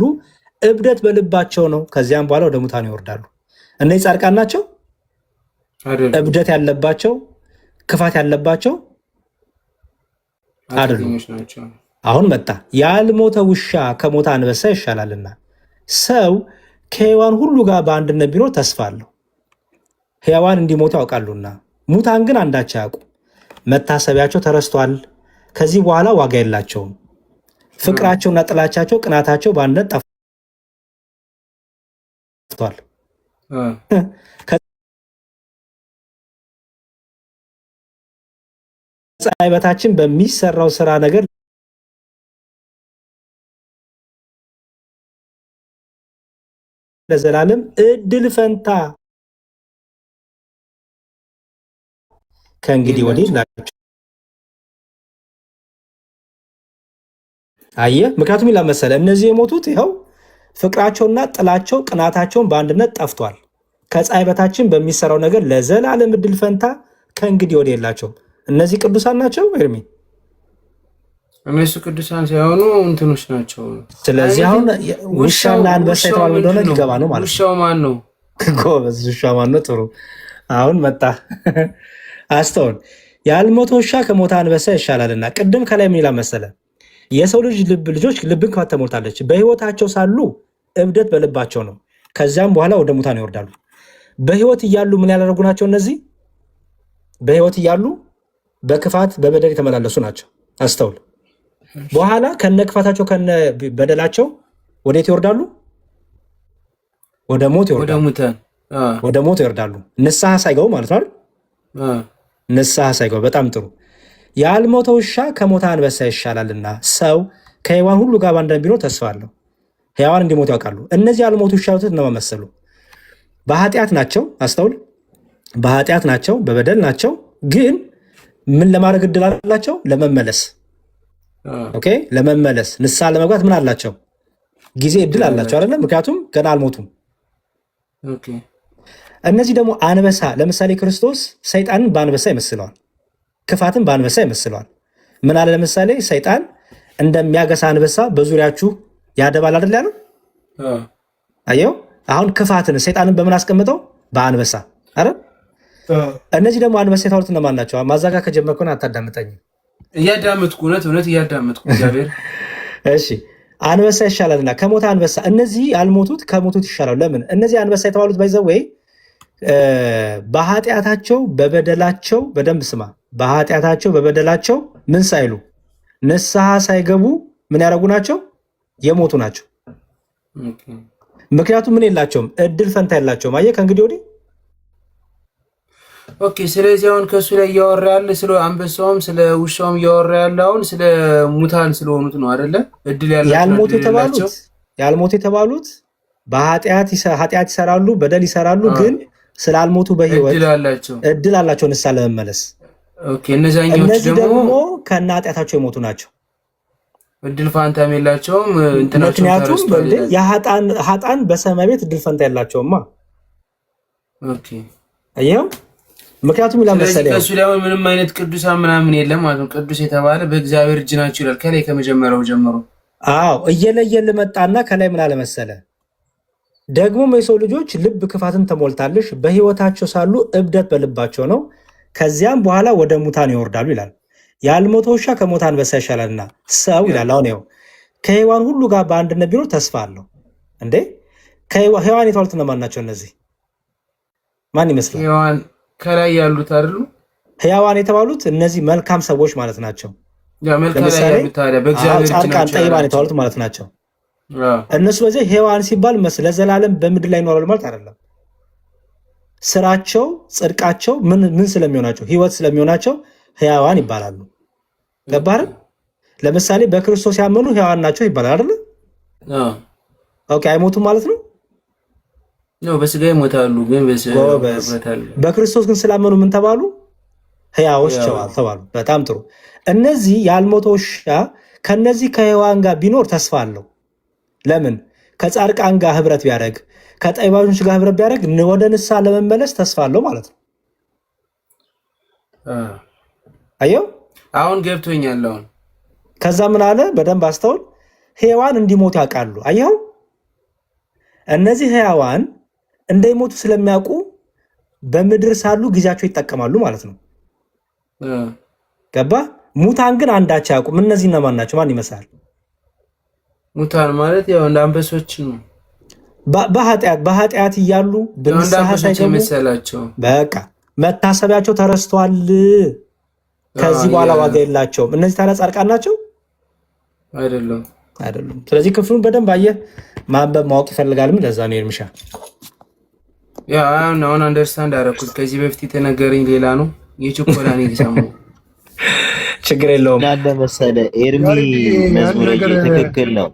S1: እብደት በልባቸው ነው፣ ከዚያም በኋላ ወደ ሙታን ይወርዳሉ። እነዚህ ጻድቃን ናቸው? እብደት ያለባቸው ክፋት ያለባቸው አይደሉም። አሁን መጣ። ያልሞተ ውሻ ከሞተ አንበሳ ይሻላልና ሰው ከሕያዋን ሁሉ ጋር በአንድነት ቢኖር ተስፋ አለው። ሕያዋን እንዲሞቱ ያውቃሉና ሙታን ግን አንዳች አያውቁ። መታሰቢያቸው ተረስቷል፣ ከዚህ በኋላ ዋጋ የላቸውም። ፍቅራቸውና ጥላቻቸው፣ ቅናታቸው በአንድነት ጠፍቷል። ከፀሐይ በታችን በሚሰራው ስራ ነገር ለዘላለም እድል ፈንታ ከእንግዲህ ወዲህ ናቸው። አየህ፣ ምክንያቱም ይላል መሰለ እነዚህ የሞቱት ይኸው ፍቅራቸውና ጥላቸው ቅናታቸውን በአንድነት ጠፍቷል። ከፀሐይ በታችን በሚሰራው ነገር ለዘላለም እድል ፈንታ ከእንግዲህ ወዲህ የላቸውም። እነዚህ ቅዱሳን ናቸው ኤርሚ?
S2: እነሱ ቅዱሳን ሳይሆኑ እንትኖች ናቸው።
S1: ስለዚህ አሁን ውሻና አንበሳ የተባለ እንደሆነ ሊገባ ነው ማለት ነው።
S2: ውሻው ማን ነው?
S1: ጎበዝ፣ ውሻ ማን ነው? ጥሩ። አሁን መጣ። አስተውል። ያልሞተ ውሻ ከሞተ አንበሳ ይሻላልና። ቅድም ከላይ ምን ይላል መሰለ? የሰው ልጆች ልብን ክፋት ተሞልታለች፣ በሕይወታቸው ሳሉ እብደት በልባቸው ነው፣ ከዚያም በኋላ ወደ ሙታን ይወርዳሉ። በሕይወት እያሉ ምን ያደረጉ ናቸው? እነዚህ በሕይወት እያሉ በክፋት በበደል የተመላለሱ ናቸው። አስተውል። በኋላ ከነ ክፋታቸው ከነ በደላቸው ወዴት ይወርዳሉ? ወደ ሞት ይወርዳሉ። ወደ ሞት ይወርዳሉ። ንስሐ ሳይገቡ ማለት ነው። ንስሐ ሳይገቡ። በጣም ጥሩ። ያልሞተ ውሻ ከሞተ አንበሳ ይሻላልና ሰው ከሕያዋን ሁሉ ጋር በአንድነት ቢኖር ተስፋ አለው። ሕያዋን እንዲሞቱ ያውቃሉ። እነዚህ ያልሞቱ ውሻ እነማን መሰሉ? በኃጢአት ናቸው። አስተውል። በኃጢአት ናቸው፣ በበደል ናቸው። ግን ምን ለማድረግ እድል አላቸው? ለመመለስ። ኦኬ፣ ለመመለስ ንስሐ ለመግባት ምን አላቸው? ጊዜ እድል አላቸው አይደለም? ምክንያቱም ገና አልሞቱም። እነዚህ ደግሞ አንበሳ፣ ለምሳሌ ክርስቶስ ሰይጣንን በአንበሳ ይመስለዋል፣ ክፋትን በአንበሳ ይመስለዋል። ምን አለ? ለምሳሌ ሰይጣን እንደሚያገሳ አንበሳ በዙሪያችሁ ያደባል አይደል ያለው? አየው። አሁን ክፋትን ሰይጣንን በምን አስቀምጠው? በአንበሳ አይደል? እነዚህ ደግሞ አንበሳ የተባሉት እነማን ናቸው? ማዛጋ ከጀመርኩን አታዳምጠኝም።
S2: እያዳመጥኩ እውነት እያዳመጥኩ እግዚአብሔር።
S1: እሺ አንበሳ ይሻላልና ከሞተ አንበሳ። እነዚህ ያልሞቱት ከሞቱት ይሻላሉ። ለምን? እነዚህ አንበሳ የተባሉት ባይዘው ወይ በኃጢአታቸው በበደላቸው፣ በደንብ ስማ፣ በኃጢአታቸው በበደላቸው ምን ሳይሉ ንስሐ ሳይገቡ ምን ያደረጉ ናቸው? የሞቱ ናቸው። ምክንያቱም ምን የላቸውም? እድል ፈንታ የላቸውም። አየህ ከእንግዲህ ወዲህ
S2: ኦኬ። ስለዚህ አሁን ከእሱ ላይ እያወራ ያለ ስለ አንበሳውም ስለ ውሻውም እያወራ ያለ አሁን ስለ ሙታን ስለሆኑት ነው አይደለ? እድል
S1: ያልሞቱ የተባሉት በኃጢአት ይሰራሉ፣ በደል ይሰራሉ፣ ግን ስላልሞቱ በህይወት እድል አላቸው ንስሐ ለመመለስ።
S2: እነዚህ
S1: ደግሞ ከነ ኃጢአታቸው የሞቱ ናቸው።
S2: እድል ፋንታም የላቸውም።
S1: ምክንያቱም ኃጥአን በሰማይ ቤት እድል ፈንታ የላቸውማ። አየኸው? ምክንያቱም ይላል መሰለኝ
S2: ከሱ ላይ ምንም አይነት ቅዱሳን ምናምን የለም ማለት ነው። ቅዱስ የተባለ በእግዚአብሔር እጅ ናቸው ይላል ከላይ ከመጀመሪያው ጀምሮ።
S1: አዎ እየለየል መጣና ከላይ ምን አለ መሰለ? ደግሞም የሰው ልጆች ልብ ክፋትን ተሞልታለች፣ በህይወታቸው ሳሉ እብደት በልባቸው ነው፣ ከዚያም በኋላ ወደ ሙታን ይወርዳሉ ይላል። ያልሞተ ውሻ ከሞተ አንበሳ ይሻላልና ሰው ይላል። አሁን ይኸው ከሔዋን ሁሉ ጋር በአንድነት ቢኖር ተስፋ አለው። እንዴ ሔዋን የተባሉት እነማን ናቸው? እነዚህ ማን ይመስላል?
S2: ሔዋን ከላይ ያሉት አይደሉ?
S1: ሕያዋን የተባሉት እነዚህ መልካም ሰዎች ማለት ናቸው። ጻድቃን ጠይባን የተባሉት ማለት ናቸው። እነሱ በዚህ ሔዋን ሲባል ለዘላለም በምድር ላይ ይኖራሉ ማለት አይደለም። ስራቸው ጽድቃቸው ምን ስለሚሆናቸው ህይወት ስለሚሆናቸው ሕያዋን ይባላሉ። ገባህ? ለምሳሌ በክርስቶስ ያመኑ ሕያዋን ናቸው ይባላል አይደል? ኦኬ አይሞቱም ማለት ነው?
S2: ነው በስጋ ይሞታሉ፣ ግን
S1: በክርስቶስ ግን ስላመኑ ምን ተባሉ? ሕያዎች ተባሉ። በጣም ጥሩ። እነዚህ ያልሞተው ውሻ ከነዚህ ከሔዋን ጋር ቢኖር ተስፋ አለው። ለምን? ከጻድቃን ጋር ህብረት ቢያደርግ ከጠይባኞች ጋር ህብረት ቢያደርግ ወደ ንስሐ ለመመለስ ተስፋ አለው ማለት ነው። አየው
S2: አሁን ገብቶኛል። አሁን
S1: ከዛ ምን አለ? በደንብ አስተውል። ሔዋን እንዲሞቱ ያውቃሉ። አየው እነዚህ ሕያዋን እንደሚሞቱ ስለሚያውቁ በምድር ሳሉ ጊዜያቸው ይጠቀማሉ ማለት ነው። ገባ? ሙታን ግን አንዳቸው ያውቁም። እነዚህ እነማን ናቸው? ማን ይመስላል?
S2: ሙታን ማለት ያው እንደ አንበሶች ነው።
S1: በኃጢአት እያሉ በንስሐ ሳይገቡ በቃ መታሰቢያቸው ተረስቷል። ከዚህ በኋላ ዋጋ የላቸውም። እነዚህ ታዲያ ጻድቃን ናቸው
S2: አይደሉም?
S1: ስለዚህ ክፍሉን በደንብ አየህ፣ ማንበብ ማወቅ ይፈልጋል። ለዛ ነው ኤርሚሻ
S2: ያ አሁን አንደርስታንድ አደረኩት። ከዚህ በፊት የተነገረኝ ሌላ ነው፣ የችኮላኔ የተሰማው
S1: ችግር የለውም።
S3: ያለ መሰለ ኤርሚ መዝሙር ትክክል ነው።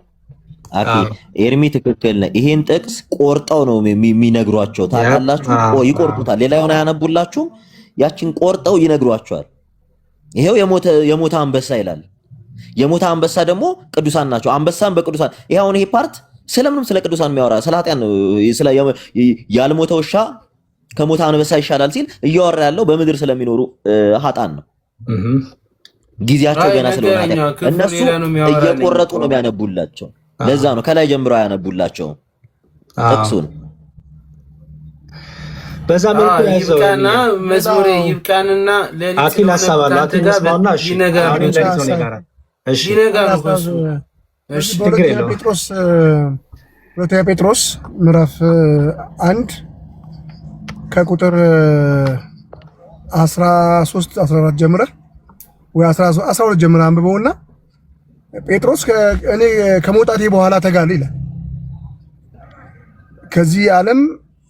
S3: ኤርሚ ትክክል ነው። ይሄን ጥቅስ ቆርጠው ነው የሚነግሯቸው። ታውቃላችሁ፣ ይቆርጡታል። ሌላ የሆነ ያነቡላችሁም ያችን ቆርጠው ይነግሯቸዋል። ይሄው የሞተ አንበሳ ይላል። የሞተ አንበሳ ደግሞ ቅዱሳን ናቸው። አንበሳን በቅዱሳን ይሄ አሁን ይሄ ፓርት ስለምንም ስለ ቅዱሳን የሚያወራ ስለ ኃጢያን ስለ ያልሞተ ውሻ ከሞተ አንበሳ ይሻላል ሲል እያወራ ያለው በምድር ስለሚኖሩ ኃጣን ነው። ጊዜያቸው ገና ስለሆነ እነሱ እየቆረጡ ነው የሚያነቡላቸው። ለዛ ነው ከላይ ጀምሮ ያነቡላቸው ጥቅሱን።
S1: በዛ መልኩ ያዘው
S2: ይብቃና መዝሙር ይብቃንና
S1: አኪል ሐሳብ አለ። አኪል መስማውና እሺ
S4: ሁለተኛ ጴጥሮስ ምዕራፍ 1 ከቁጥር 13 14 ጀምረህ ወይ 12 ጀምረህ አንብበውና ጴጥሮስ እኔ ከመውጣቴ በኋላ ተጋለሁ ይላል። ከዚህ ዓለም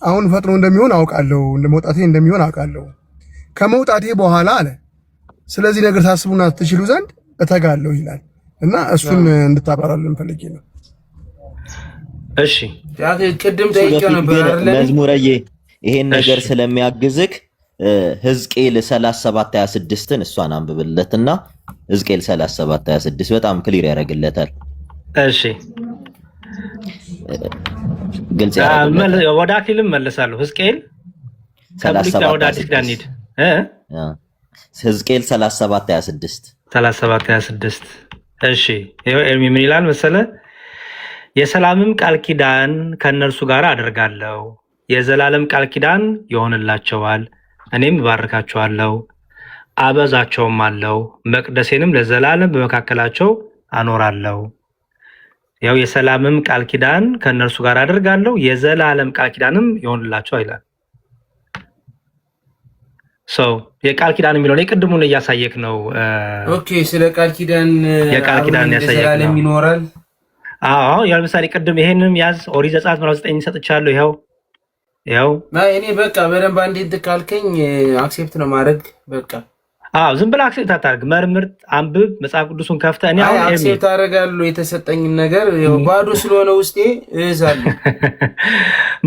S4: አሁን ፈጥኖ እንደሚሆን አውቃለሁ፣ እንደመውጣቴ እንደሚሆን አውቃለሁ። ከመውጣቴ በኋላ አለ ስለዚህ ነገር ታስቡና ትችሉ ዘንድ እተጋለሁ ይላል እና እሱን እንድታባራልን ፈልጌ ነው።
S1: እሺ
S2: ቅድም ጠይቄው ነበር አይደል?
S3: መዝሙረዬ ይሄን ነገር ስለሚያግዝክ ሕዝቅኤል 37:26ን እሷን አንብብለትና ሕዝቅኤል 37:26 በጣም ክሊር ያደርግለታል።
S1: እሺ
S3: ግልጽ ያደርግለታል።
S1: ወደ አኪልም መለሳለሁ። ሕዝቅኤል ከብሉይ ኪዳን ወደ አዲስ ኪዳን እንሂድ።
S3: ሕዝቅኤል 37:26
S1: 37:26 እሺ ይኸው ኤርሚ ምን ይላል መሰለ? የሰላምም ቃል ኪዳን ከእነርሱ ጋር አደርጋለሁ፣ የዘላለም ቃል ኪዳን ይሆንላቸዋል፣ እኔም እባርካቸዋለሁ፣ አበዛቸውም አለው፣ መቅደሴንም ለዘላለም በመካከላቸው አኖራለሁ። ያው የሰላምም ቃል ኪዳን ከእነርሱ ጋር አደርጋለሁ፣ የዘላለም ቃል ኪዳንም ይሆንላቸዋል ይላል። የቃል ኪዳን የሚለውን የቅድሙን እያሳየክ ነው።
S2: ኦኬ ስለ ቃል ኪዳን
S1: የቃል ኪዳን ያሳየክ ነው
S2: ይኖራል።
S1: አዎ ያው ለምሳሌ ቅድም ይሄንንም ያዝ ኦሪት ዘጸአት ምዕራፍ 9 ሰጥቻለሁ። ይኸው
S2: እኔ በቃ በደንብ አንዴ ካልከኝ አክሴፕት ነው ማድረግ በቃ።
S1: ዝም ብለህ አክሴፕት አታርግ፣ መርምር፣ አንብብ፣ መጽሐፍ ቅዱስን ከፍተህ እኔ አሁን
S2: አክሴፕት አደርጋለሁ የተሰጠኝን ነገር ባዶ ስለሆነ ውስጤ እዛለሁ።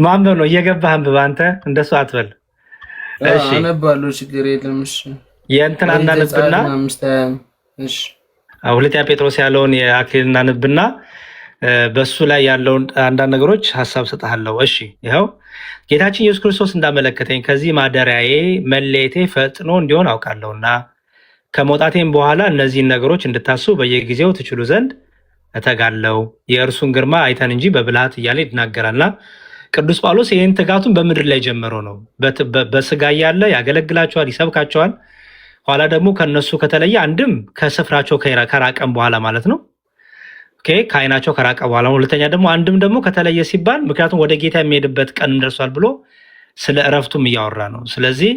S1: ማንበብ ነው እየገባህ አንብብ። አንተ እንደሱ አትበል።
S2: እሺ አነባለሁ፣ ችግር የለም። እሺ
S1: የእንትን እናንብና ሁለተኛ ጴጥሮስ ያለውን የአክሊል እናንብና በሱ ላይ ያለውን አንዳንድ ነገሮች ሐሳብ ሰጥሃለሁ። እሺ ይኸው ጌታችን ኢየሱስ ክርስቶስ እንዳመለከተኝ ከዚህ ማደሪያዬ መለየቴ ፈጥኖ እንዲሆን አውቃለሁና ከመውጣቴም በኋላ እነዚህን ነገሮች እንድታስቡ በየጊዜው ትችሉ ዘንድ እተጋለሁ። የእርሱን ግርማ አይተን እንጂ በብልሃት እያለ ይናገራልና ቅዱስ ጳውሎስ ይህን ትጋቱን በምድር ላይ ጀመረው ነው። በስጋ እያለ ያገለግላቸዋል፣ ይሰብካቸዋል። ኋላ ደግሞ ከነሱ ከተለየ አንድም ከስፍራቸው ከራቀም በኋላ ማለት ነው ከዓይናቸው ከራቀ በኋላ፣ ሁለተኛ ደግሞ አንድም ደግሞ ከተለየ ሲባል ምክንያቱም ወደ ጌታ የሚሄድበት ቀን ደርሷል ብሎ ስለ እረፍቱም እያወራ ነው። ስለዚህ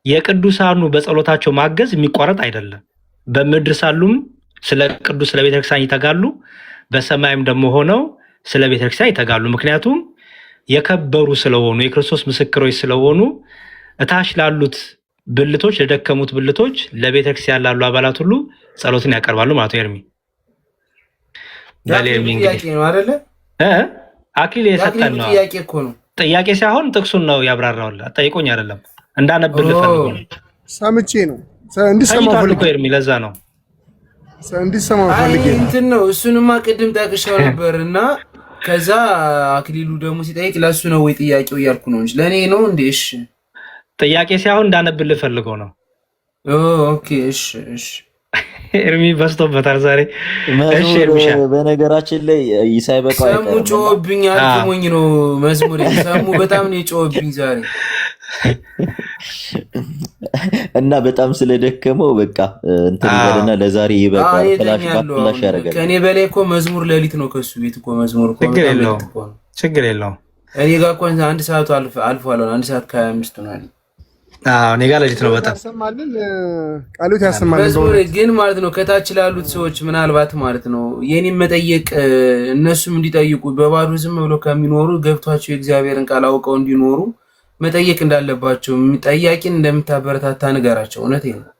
S1: የቅዱሳኑ በጸሎታቸው ማገዝ የሚቋረጥ አይደለም። በምድር ሳሉም ስለ ቅዱስ ስለ ቤተክርስቲያን ይተጋሉ፣ በሰማይም ደግሞ ሆነው ስለ ቤተክርስቲያን ይተጋሉ። ምክንያቱም የከበሩ ስለሆኑ የክርስቶስ ምስክሮች ስለሆኑ እታች ላሉት ብልቶች ለደከሙት ብልቶች ለቤተክርስቲያን ላሉ አባላት ሁሉ ጸሎትን ያቀርባሉ ማለት ነው። ኤርሚ አክሊል የሰጠን ነው። ጥያቄ ሳይሆን ጥቅሱን ነው ያብራራውላ። ጠይቆኝ አይደለም እንዳነብልህ ፈልጎ ነው።
S4: ሰምቼ ነው እንዲሰማ ፈልጎ
S1: ኤርሚ ለዛ ነው
S4: እንዲሰማ ፈልጌ
S2: እንትን ነው። እሱንማ ቅድም ጠቅሼው ነበር እና ከዛ አክሊሉ ደግሞ ሲጠይቅ ለሱ ነው ወይ ጥያቄው እያልኩ ነው እንጂ ለእኔ ነው እንዴ? እሺ
S1: ጥያቄ ሳይሆን እንዳነብልህ ፈልጎ ነው።
S2: ኦኬ እሺ
S1: ኤርሚ በስቶበታል ዛሬ። እሺ ኤርሚሻ
S3: በነገራችን ላይ ይሳይበቃ
S2: ሰሙ ጮህብኝ፣ አልሞኝ ነው መዝሙር ሰሙ በጣም ነው የጮህብኝ ዛሬ
S3: እና በጣም ስለደከመው በቃ እንትን ይበልና ለዛሬ ይበቃል። ፍላሽ ያደርጋል።
S2: ከኔ በላይ እኮ መዝሙር ሌሊት ነው ከሱ ቤት እኮ መዝሙር እኮ
S1: ችግር የለውም።
S2: እኔ ጋር እኮ አንድ ሰዓቱ አልፏል። 1 ሰዓት ከ25 ነው አይደል?
S1: እኔ ጋር ሌሊት ነው። በጣም
S4: ያሰማልን ቃሉት ያሰማልን።
S2: መዝሙር ግን ማለት ነው ከታች ላሉት ሰዎች ምናልባት ማለት ነው የኔን መጠየቅ እነሱም እንዲጠይቁ በባዶ ዝም ብሎ ከሚኖሩ ገብቷቸው የእግዚአብሔርን ቃል አውቀው እንዲኖሩ መጠየቅ እንዳለባቸው ጠያቂን እንደምታበረታታ ንገራቸው። እውነቴን ነው።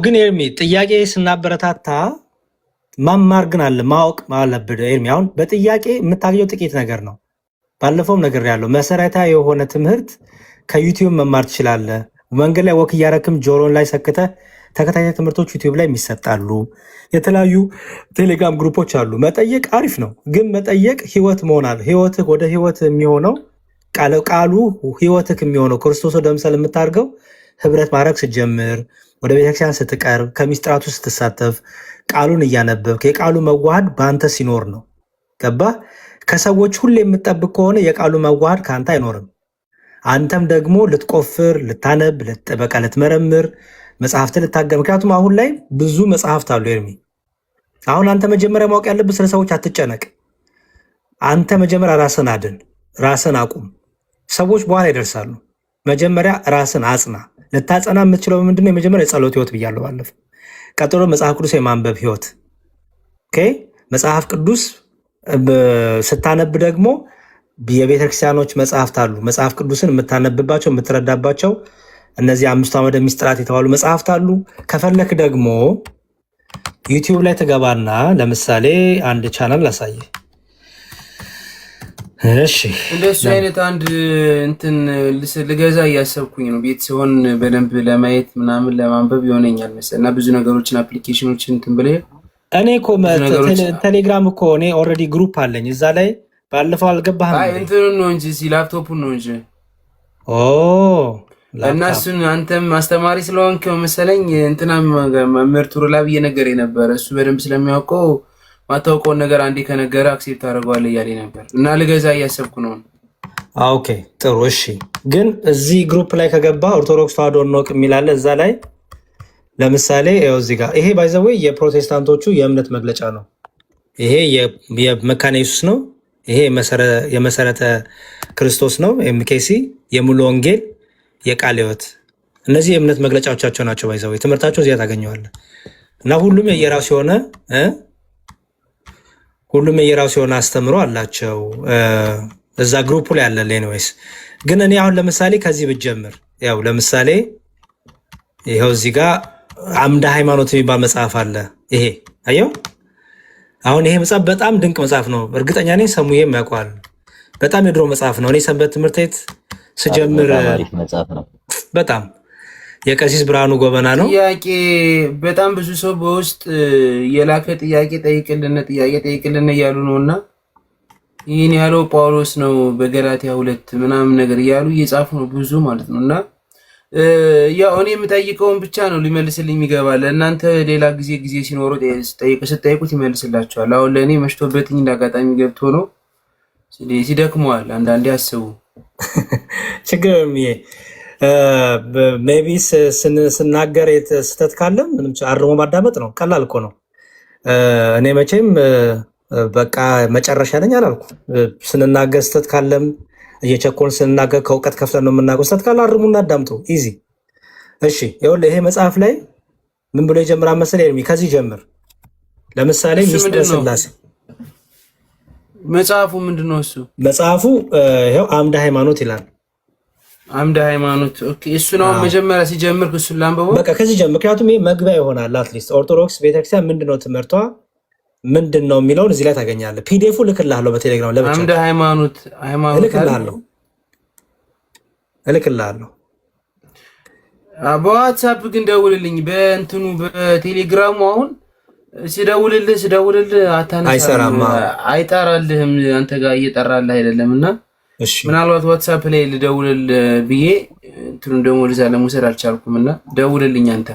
S1: ግን ኤርሚ ጥያቄ ስናበረታታ ማማር ግን አለ ማወቅ አለብህ ኤርሚ። አሁን በጥያቄ የምታገኘው ጥቂት ነገር ነው። ባለፈውም ነገር ያለው መሰረታዊ የሆነ ትምህርት ከዩቲዩብ መማር ትችላለህ። መንገድ ላይ ወክ እያረክም ጆሮን ላይ ሰክተህ ተከታታይ ትምህርቶች ዩቲዩብ ላይ የሚሰጣሉ። የተለያዩ ቴሌግራም ግሩፖች አሉ። መጠየቅ አሪፍ ነው፣ ግን መጠየቅ ህይወት መሆናል። ህይወትህ ወደ ህይወት የሚሆነው ቃሉ ህይወትህ የሚሆነው ክርስቶስ ወደ ምሳሌ የምታደርገው ህብረት ማድረግ ስትጀምር፣ ወደ ቤተክርስቲያን ስትቀርብ፣ ከሚስጥራቱ ስትሳተፍ፣ ቃሉን እያነበብክ የቃሉ መዋሃድ በአንተ ሲኖር ነው። ገባህ? ከሰዎች ሁሌ የምትጠብቅ ከሆነ የቃሉ መዋሃድ ከአንተ አይኖርም። አንተም ደግሞ ልትቆፍር፣ ልታነብ፣ በቃ ልትመረምር፣ መጽሐፍት ልታገር። ምክንያቱም አሁን ላይ ብዙ መጽሐፍት አሉ ኤርሚ። አሁን አንተ መጀመሪያ ማወቅ ያለብህ ስለ ሰዎች አትጨነቅ። አንተ መጀመሪያ ራስን አድን፣ ራስን አቁም። ሰዎች በኋላ ይደርሳሉ። መጀመሪያ ራስን አጽና። ልታጸና የምትችለው ምንድነው? የመጀመሪያ የጸሎት ህይወት ብያለሁ ባለፈው። ቀጥሎ መጽሐፍ ቅዱስ የማንበብ ህይወት። መጽሐፍ ቅዱስ ስታነብ ደግሞ የቤተክርስቲያኖች መጽሐፍት አሉ። መጽሐፍ ቅዱስን የምታነብባቸው የምትረዳባቸው እነዚህ 5 አዕማደ ምስጢራት የተባሉ መጽሐፍት አሉ። ከፈለክ ደግሞ ዩቲዩብ ላይ ትገባና ለምሳሌ አንድ ቻናል ላሳየ። እሺ
S2: እንደሱ አይነት አንድ እንትን ልገዛ እያሰብኩኝ ነው። ቤት ሲሆን በደንብ ለማየት ምናምን ለማንበብ ይሆነኛል መሰለኝ እና ብዙ ነገሮችን አፕሊኬሽኖችን እንትን ብለህ
S1: እኔ እኮ ቴሌግራም እኮ እኔ ኦልሬዲ ግሩፕ አለኝ እዛ ላይ ባለፈው አልገባህም?
S2: እንትኑን ነው እንጂ ላፕቶፑን ነው እንጂ እና እሱን አንተም አስተማሪ ስለሆንክ መሰለኝ እንትናም መምህር ቱሩላብ እየነገረኝ ነበር። እሱ በደንብ ስለሚያውቀው ማታውቀውን ነገር አንዴ ከነገረ አክሴፕት አደርገዋለሁ እያለኝ ነበር እና ልገዛ እያሰብኩ ነው።
S1: ኦኬ ጥሩ እሺ። ግን እዚህ ግሩፕ ላይ ከገባ ኦርቶዶክስ ተዋሕዶ እንወቅ የሚላለ እዛ ላይ ለምሳሌ ያው እዚህ ጋር ይሄ ባይ ዘ ዌይ የፕሮቴስታንቶቹ የእምነት መግለጫ ነው። ይሄ የመካነ ኢየሱስ ነው። ይሄ የመሰረተ ክርስቶስ ነው። ኤምኬሲ የሙሉ ወንጌል የቃለ ሕይወት እነዚህ የእምነት መግለጫዎቻቸው ናቸው። ባይ ዘ ዌይ ትምህርታቸው እዚያ ታገኘዋለህ እና ሁሉም የየራሱ የሆነ አስተምሮ አላቸው። እዛ ግሩፑ ላይ ያለ ኤኒዌይስ ግን እኔ አሁን ለምሳሌ ከዚህ ብጀምር ያው ለምሳሌ ይኸው እዚህ ጋር አምደ ሃይማኖት የሚባል መጽሐፍ አለ። ይሄ አየው አሁን ይሄ መጽሐፍ በጣም ድንቅ መጽሐፍ ነው። እርግጠኛ ነኝ ሰሙዬም ያውቀዋል። በጣም የድሮ መጽሐፍ ነው። እኔ ሰንበት ትምህርት ቤት ስጀምር በጣም የቀሲስ ብርሃኑ ጎበና ነው።
S2: ጥያቄ በጣም ብዙ ሰው በውስጥ የላከ ጥያቄ ጠይቅልን እያሉ ነው እና ይህን ያለው ጳውሎስ ነው በገላትያ 2 ምናምን ነገር እያሉ እየጻፉ ነው ብዙ ማለት ነው። እና ያው እኔ የምጠይቀውን ብቻ ነው ሊመልስልኝ የሚገባል። እናንተ ሌላ ጊዜ ሲኖሩ ስጠይቁት ይመልስላቸዋል። አሁን ለእኔ መሽቶበትኝ እንዳጋጣሚ ገብቶ ነው ሲደክመዋል። አንዳንዴ አስቡ
S1: ችግር ሜቢ ስናገር ስህተት ካለም ምንም አርሞ ማዳመጥ ነው። ቀላል እኮ ነው። እኔ መቼም በቃ መጨረሻ ነኝ አላልኩ። ስንናገር ስህተት ካለም እየቸኮልን ስንናገር ከእውቀት ከፍለን ነው የምናገር። ስህተት ካለ አርሙና አዳምጡ። ኢዚ እሺ። ይኸውልህ ይሄ መጽሐፍ ላይ ምን ብሎ ይጀምራል መሰለኝ? ከዚህ ጀምር። ለምሳሌ ሚስጥረ ሥላሴ
S2: መጽሐፉ ምንድነው? እሱ መጽሐፉ
S1: ይኸው አምደ ሃይማኖት ይላል።
S2: አምደ ሃይማኖት ኦኬ። እሱ ነው መጀመሪያ ሲጀምር እሱን ላንብበው።
S1: በቃ ከዚህ ጀምር፣ ምክንያቱም ይሄ መግቢያ ይሆናል። አትሊስት ኦርቶዶክስ ቤተክርስቲያን ምንድነው ትምህርቷ ምንድነው የሚለውን እዚህ ላይ ታገኛለህ። ፒዲኤፉ ልክልሃለሁ በቴሌግራም ለብቻ።
S2: አምደ ሃይማኖት
S1: እልክልሃለሁ።
S2: በዋትስአፕ ግን ደውልልኝ። በእንትኑ በቴሌግራሙ አሁን ስደውልልህ
S1: አይሰራም፣
S2: አይጠራልህም። አንተ ጋር እየጠራልህ አይደለም እና ምናልባት ዋትስአፕ ላይ ልደውልልህ ብዬ እንትኑ ደግሞ ልዛ ለመውሰድ አልቻልኩም እና ደውልልኝ አንተ።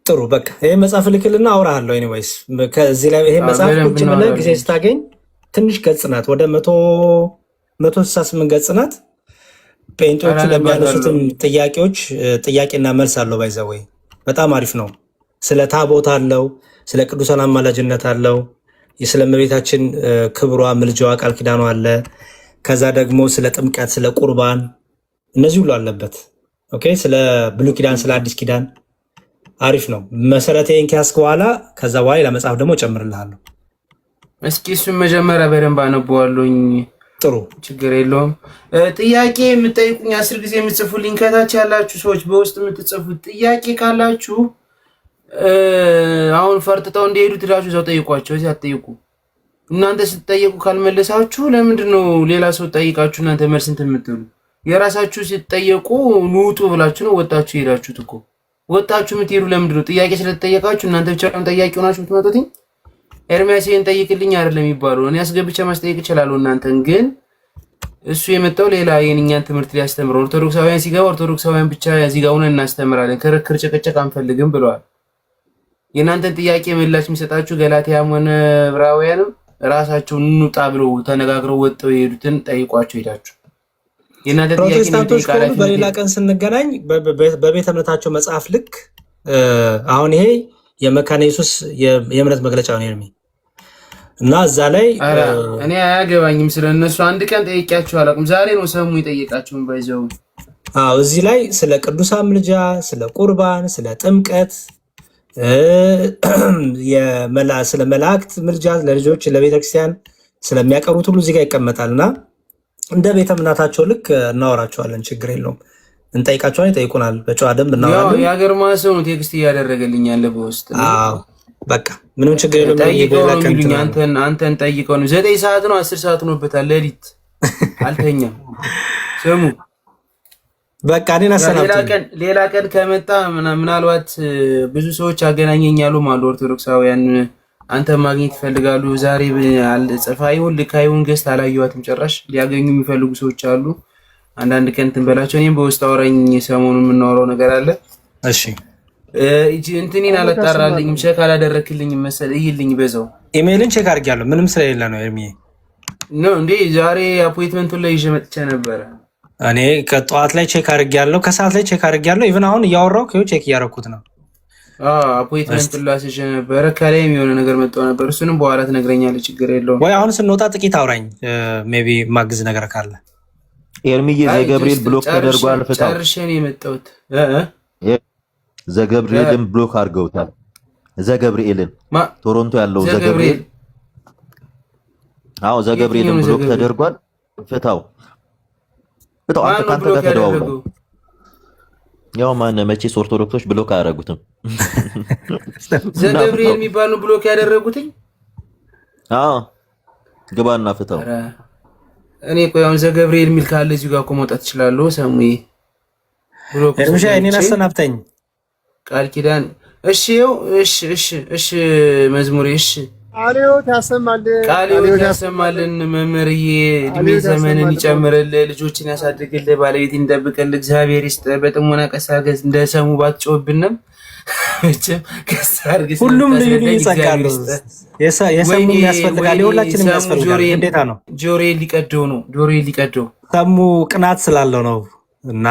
S1: ጥሩ በቃ ይሄ መጽሐፍ ልክልና አውራሃለሁ። ኤኒዌይስ ከዚህ ላይ ይሄ መጽሐፍ ቁጭ ብለህ ጊዜ ስታገኝ ትንሽ ገጽ ናት፣ ወደ 168 ገጽ ናት። ጴንጤዎቹ ለሚያነሱትን ጥያቄና መልስ አለው። ባይዘወይ በጣም አሪፍ ነው። ስለ ታቦት አለው፣ ስለ ቅዱሳን አማላጅነት አለው፣ ስለ እመቤታችን ክብሯ፣ ምልጃዋ፣ ቃል ኪዳኗ አለ። ከዛ ደግሞ ስለ ጥምቀት፣ ስለ ቁርባን እነዚህ ሁሉ አለበት። ኦኬ ስለ ብሉይ ኪዳን፣ ስለ አዲስ ኪዳን አሪፍ ነው። መሰረቴን ከያዝክ በኋላ ከዛ በኋላ ለመጽሐፍ ደግሞ እጨምርልሃለሁ።
S2: እስኪ እሱን መጀመሪያ በደንብ አነበዋለሁኝ።
S1: ጥሩ
S2: ችግር የለውም። ጥያቄ የምጠይቁኝ 10 ጊዜ የምትጽፉልኝ ከታች ያላችሁ ሰዎች በውስጥ የምትጽፉት ጥያቄ ካላችሁ አሁን ፈርጥጠው እንደሄዱ ትላችሁ እዛው ጠይቋቸው። እዚህ አትጠይቁ። እናንተ ስትጠየቁ ካልመለሳችሁ ለምንድን ነው ሌላ ሰው ጠይቃችሁ እናንተ መልስ እንትን የምትሉ? የራሳችሁ ስትጠየቁ ንውጡ ብላችሁ ነው ወጣችሁ ሄዳችሁት እኮ። ወጣችሁ የምትሄዱ ለምንድን ነው? ጥያቄ ስለተጠየቃችሁ እናንተ ብቻ ጠያቂ ሆናችሁ የምትመጡት? ኤርሚያስን ጠይቅልኝ አይደለም የሚባለው። እኔ አስገብቼ ማስጠየቅ እችላለሁ እናንተን። ግን እሱ የመጣው ሌላ የእኛን ትምህርት ሊያስተምር፣ ኦርቶዶክሳውያን ሲገባ ኦርቶዶክሳውያን ብቻ እዚህ ጋር ሆነን እናስተምራለን፣ ክርክር ጭቅጭቅ አንፈልግም ብለዋል። የእናንተን ጥያቄ ምላሽ የሚሰጣችሁ ገላትያም ሆነ ዕብራውያንም ራሳቸው እንውጣ ብለው ተነጋግረው ወጥተው የሄዱትን ጠይቋቸው ሄዳችሁ።
S1: ፕሮቴስታንቶች በሌላ ቀን ስንገናኝ በቤተ እምነታቸው መጽሐፍ ልክ አሁን ይሄ የመካነ ኢየሱስ የእምነት መግለጫ ነው ኤርሚ እና እዛ ላይ
S2: እኔ አያገባኝም ስለነሱ። አንድ ቀን ጠይቄያቸው አላውቅም። ዛሬ ነው ሰሙ የጠየቃቸውን ባይዘው።
S1: እዚህ ላይ ስለ ቅዱሳን ምልጃ፣ ስለ ቁርባን፣ ስለ ጥምቀት፣ ስለ መላእክት ምልጃ ለልጆች ለቤተክርስቲያን ስለሚያቀርቡት ሁሉ እዚህ ጋር ይቀመጣል እና እንደ ቤተ እምነታቸው ልክ እናወራቸዋለን። ችግር የለውም። እንጠይቃቸዋለን፣ ይጠይቁናል። በጨዋ ደንብ እናወራለን።
S2: የሀገር ማሰው ነው ቴክስት እያደረገልኝ ያለ በውስጥ።
S1: በቃ ምንም ችግር የለውም።
S2: አንተን ጠይቀው ነው 9 ሰዓት ነው 10 ሰዓት ሆኖበታል። ሌሊት አልተኛም። ስሙ
S1: በቃ እኔን አሰናብቱ።
S2: ሌላ ቀን ከመጣ ምናልባት ብዙ ሰዎች አገናኘኛሉ ማለት ኦርቶዶክሳውያን አንተ ማግኘት ይፈልጋሉ። ዛሬ ጽፋ ይሁን ልካ ይሁን ገዝት አላየኋትም ጭራሽ። ሊያገኙ የሚፈልጉ ሰዎች አሉ። አንዳንድ ቀን እንትን በላቸው። እኔም በውስጥ አውራኝ ሰሞኑን የምናወራው ነገር አለ።
S1: እሺ
S2: እንትኔን አላጣራልኝም፣ ቼክ አላደረክልኝም መሰል እይልኝ በዛው
S1: ኢሜይልን ቼክ አድርጌያለሁ። ምንም ስለሌለ ነው ኤርሚዬ
S2: ነው እንዴ? ዛሬ አፖይንትመንቱን ላይ ይዤ መጥቼ ነበረ።
S1: እኔ ከጠዋት ላይ ቼክ አድርጌያለሁ፣ ከሰዓት ላይ ቼክ አድርጌያለሁ። ኢቭን አሁን እያወራሁ ቼክ እያደረኩት ነው።
S2: አፖይንትመንቱን ላስይዤ ነበረ። ከላይም የሆነ ነገር መጥቶ ነበር። እሱንም በኋላ ትነግረኛለህ፣ ችግር የለውም።
S1: ወይ አሁን ስንወጣ ጥቂት አውራኝ፣ ሜይ ቢ ማግዝ ነገር ካለ።
S3: ኤርሚዬ ዘገብርኤል ብሎክ ተደርጓል። ፍታው።
S2: ጨርሼ ነው የመጣሁት።
S3: ዘገብርኤልን ብሎክ አድርገውታል። ዘገብርኤልን ቶሮንቶ ያለው ዘገብርኤል ዘገብርኤልን ብሎክ ተደርጓል። ፍታው አንተ ካንተ ጋር ተደዋውለው። ያው ማን መቼስ ኦርቶዶክሶች ብሎክ አያደርጉትም።
S2: ዘገብርኤል የሚባል ነው ብሎክ ያደረጉትኝ።
S3: ግባና ፍታው።
S2: እኔ ቆይ አሁን ዘገብርኤል የሚል ካለ እዚሁ ጋር እኮ መውጣት እችላለሁ። ሰሙዬ ብሎክ
S1: ኤርሚሻ እኔን አሰናብተኝ
S2: ቃል ኪዳን። እሺ እሺ መዝሙሬ እሺ።
S4: ቃልዮት ያሰማልን፣
S2: ቃልዮት ያሰማልን። መምህርዬ እድሜ ዘመንን ይጨምርልህ፣ ልጆችን ያሳድግልህ፣ ባለቤትን ይጠብቅልህ፣ እግዚአብሔር ይስጥህ። በጥሞና ቀስ አድርገህ እንደሰሙ ባትጮህብንም
S1: ሁሉም ልዩ ልዩ ይጸጋሉ። የሰሙ ያስፈልጋል፣ የሁላችንም ያስፈልጋል። ግዴታ ነው።
S2: ጆሮዬ ሊቀደው ነው።
S1: ሰሙ ቅናት ስላለው ነው እና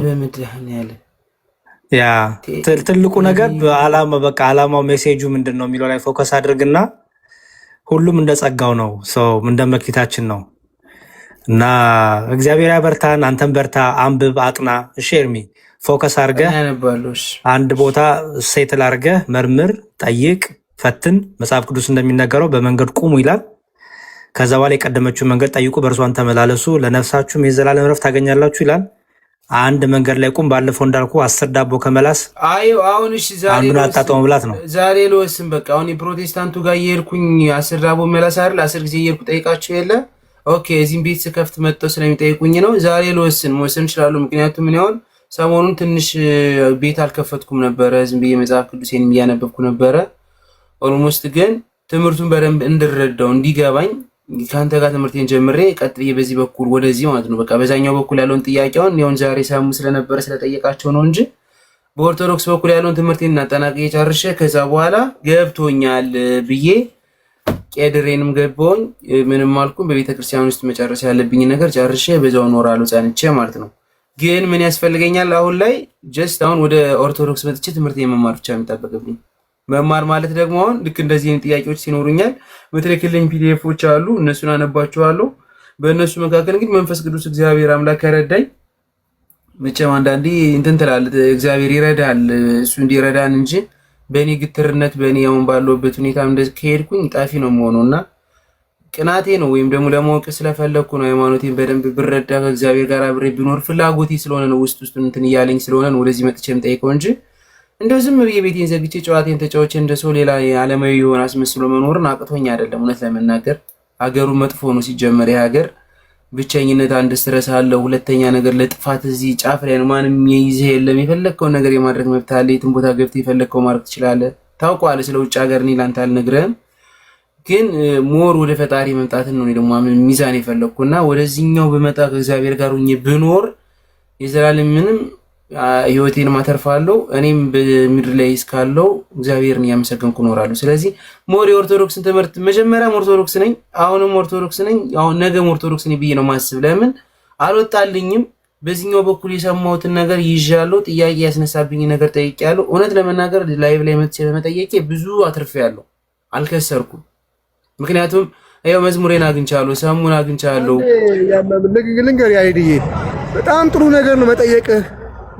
S2: በምድር
S1: ያ ትልቁ ነገር ዓላማው ሜሴጁ ምንድን ነው የሚለው ላይ ፎከስ አድርግና ሁሉም እንደ ጸጋው ነው፣ ሰው እንደ መክሊታችን ነው እና እግዚአብሔር ያበርታን። አንተም በርታ፣ አንብብ፣ አጥና። እሺ ኤርሚ ፎከስ አድርገህ አንድ ቦታ ሴትል አድርገህ መርምር፣ ጠይቅ፣ ፈትን። መጽሐፍ ቅዱስ እንደሚነገረው በመንገድ ቁሙ ይላል። ከዛ በኋላ የቀደመችውን መንገድ ጠይቁ፣ በእርሷን ተመላለሱ፣ ለነፍሳችሁም የዘላለም ረፍት ታገኛላችሁ ይላል። አንድ መንገድ ላይ ቁም። ባለፈው እንዳልኩ 10 ዳቦ ከመላስ
S2: አሁን እሺ፣
S1: አንዱን አጣጣው መብላት ነው።
S2: ዛሬ ልወስን በቃ። አሁን የፕሮቴስታንቱ ጋር እየሄድኩኝ 10 ዳቦ መላስ አይደል 10 ጊዜ እየሄድኩ ጠይቃቸው የለ ኦኬ፣ እዚህም ቤት ስከፍት መጥተው ስለሚጠይቁኝ ነው። ዛሬ መወሰን እችላለሁ። ምክንያቱም ምን ያውን ሰሞኑን ትንሽ ቤት አልከፈትኩም ነበረ፣ ዝም ብዬ መጽሐፍ ቅዱሴን እያነበብኩ ነበረ። ኦልሞስት ግን ትምህርቱን በደንብ እንድረዳው እንዲገባኝ ከአንተ ጋር ትምህርቴን ጀምሬ ቀጥዬ በዚህ በኩል ወደዚህ ማለት ነው። በቃ በዛኛው በኩል ያለውን ጥያቄውን ያውን ዛሬ ሰሙ ስለነበረ ስለጠየቃቸው ነው እንጂ በኦርቶዶክስ በኩል ያለውን ትምህርቴን እናጠናቅቄ ጨርሼ ከዛ በኋላ ገብቶኛል ብዬ ቄድሬንም ገባሁኝ። ምንም አልኩም። በቤተክርስቲያን ውስጥ መጨረስ ያለብኝ ነገር ጨርሼ በዛው እኖራለሁ ጸንቼ ማለት ነው። ግን ምን ያስፈልገኛል አሁን ላይ? ጀስት አሁን ወደ ኦርቶዶክስ መጥቼ ትምህርቴን መማር ብቻ የሚጠበቅብኝ። መማር ማለት ደግሞ አሁን ልክ እንደዚህ አይነት ጥያቄዎች ሲኖሩኛል ምትልክልኝ ፒዲኤፎች አሉ፣ እነሱን አነባቸዋለሁ። በእነሱ መካከል እንግዲህ መንፈስ ቅዱስ እግዚአብሔር አምላክ ከረዳኝ መቼም አንዳንዴ እንትን ትላለህ፣ እግዚአብሔር ይረዳል፣ እሱ እንዲረዳን እንጂ በእኔ ግትርነት በእኔ አሁን ባለሁበት ሁኔታ እንደዚህ ከሄድኩኝ ጣፊ ነው የምሆነውና ቅናቴ ነው ወይም ደግሞ ለማወቅ ስለፈለኩ ነው። ሃይማኖቴን በደንብ ብረዳ ከእግዚአብሔር ጋር አብሬ ብኖር ፍላጎቴ ስለሆነ ነው። ውስጥ እንትን እያለኝ ስለሆነ ነው ወደዚህ መጥቼ የምጠይቀው እንጂ እንደው ዝም ብዬ ቤቴን ዘግቼ ጨዋታዬን ተጫውቼ እንደ ሰው ሌላ ዓለማዊ የሆነ አስመስሎ መኖርን አቅቶኝ አይደለም። እውነት ለመናገር ሀገሩ መጥፎ ነው ሲጀመር። የሀገር ብቸኝነት አንድ ስትረስ አለው። ሁለተኛ ነገር ለጥፋት እዚህ ጫፍ ላይ ነው። ማንም ይይዝህ የለም። የፈለግከውን ነገር የማድረግ መብት አለ። የትም ቦታ ገብተህ የፈለግከው ማድረግ ትችላለህ። ታውቀዋለህ ስለ ውጭ ሀገር እኔ ላንተ አልነግርህም። ግን ሞር ወደ ፈጣሪ መምጣትን ነው ደግሞ ሚዛን የፈለግኩና ወደዚህኛው በመጣ ከእግዚአብሔር ጋር ሆኜ ብኖር የዘላለም ምንም ህይወቴን ማተርፋለሁ። እኔም በምድር ላይ እስካለው እግዚአብሔርን ያመሰገንኩ እኖራለሁ። ስለዚህ ሞር የኦርቶዶክስን ትምህርት መጀመሪያም ኦርቶዶክስ ነኝ፣ አሁንም ኦርቶዶክስ ነኝ፣ አሁን ነገም ኦርቶዶክስ ነኝ ብዬ ነው ማስብ። ለምን አልወጣልኝም? በዚህኛው በኩል የሰማሁትን ነገር ይዣለሁ። ጥያቄ ያስነሳብኝ ነገር ጠይቄያለሁ። እውነት ለመናገር ላይቭ ላይ መጥቼ በመጠየቄ ብዙ አትርፌያለሁ፣ አልከሰርኩም። ምክንያቱም ያው መዝሙሬን አግኝቻለሁ፣ ሰሙን አግኝቻለሁ።
S4: ልንገር ያይድዬ በጣም ጥሩ ነገር ነው መጠየቅህ፣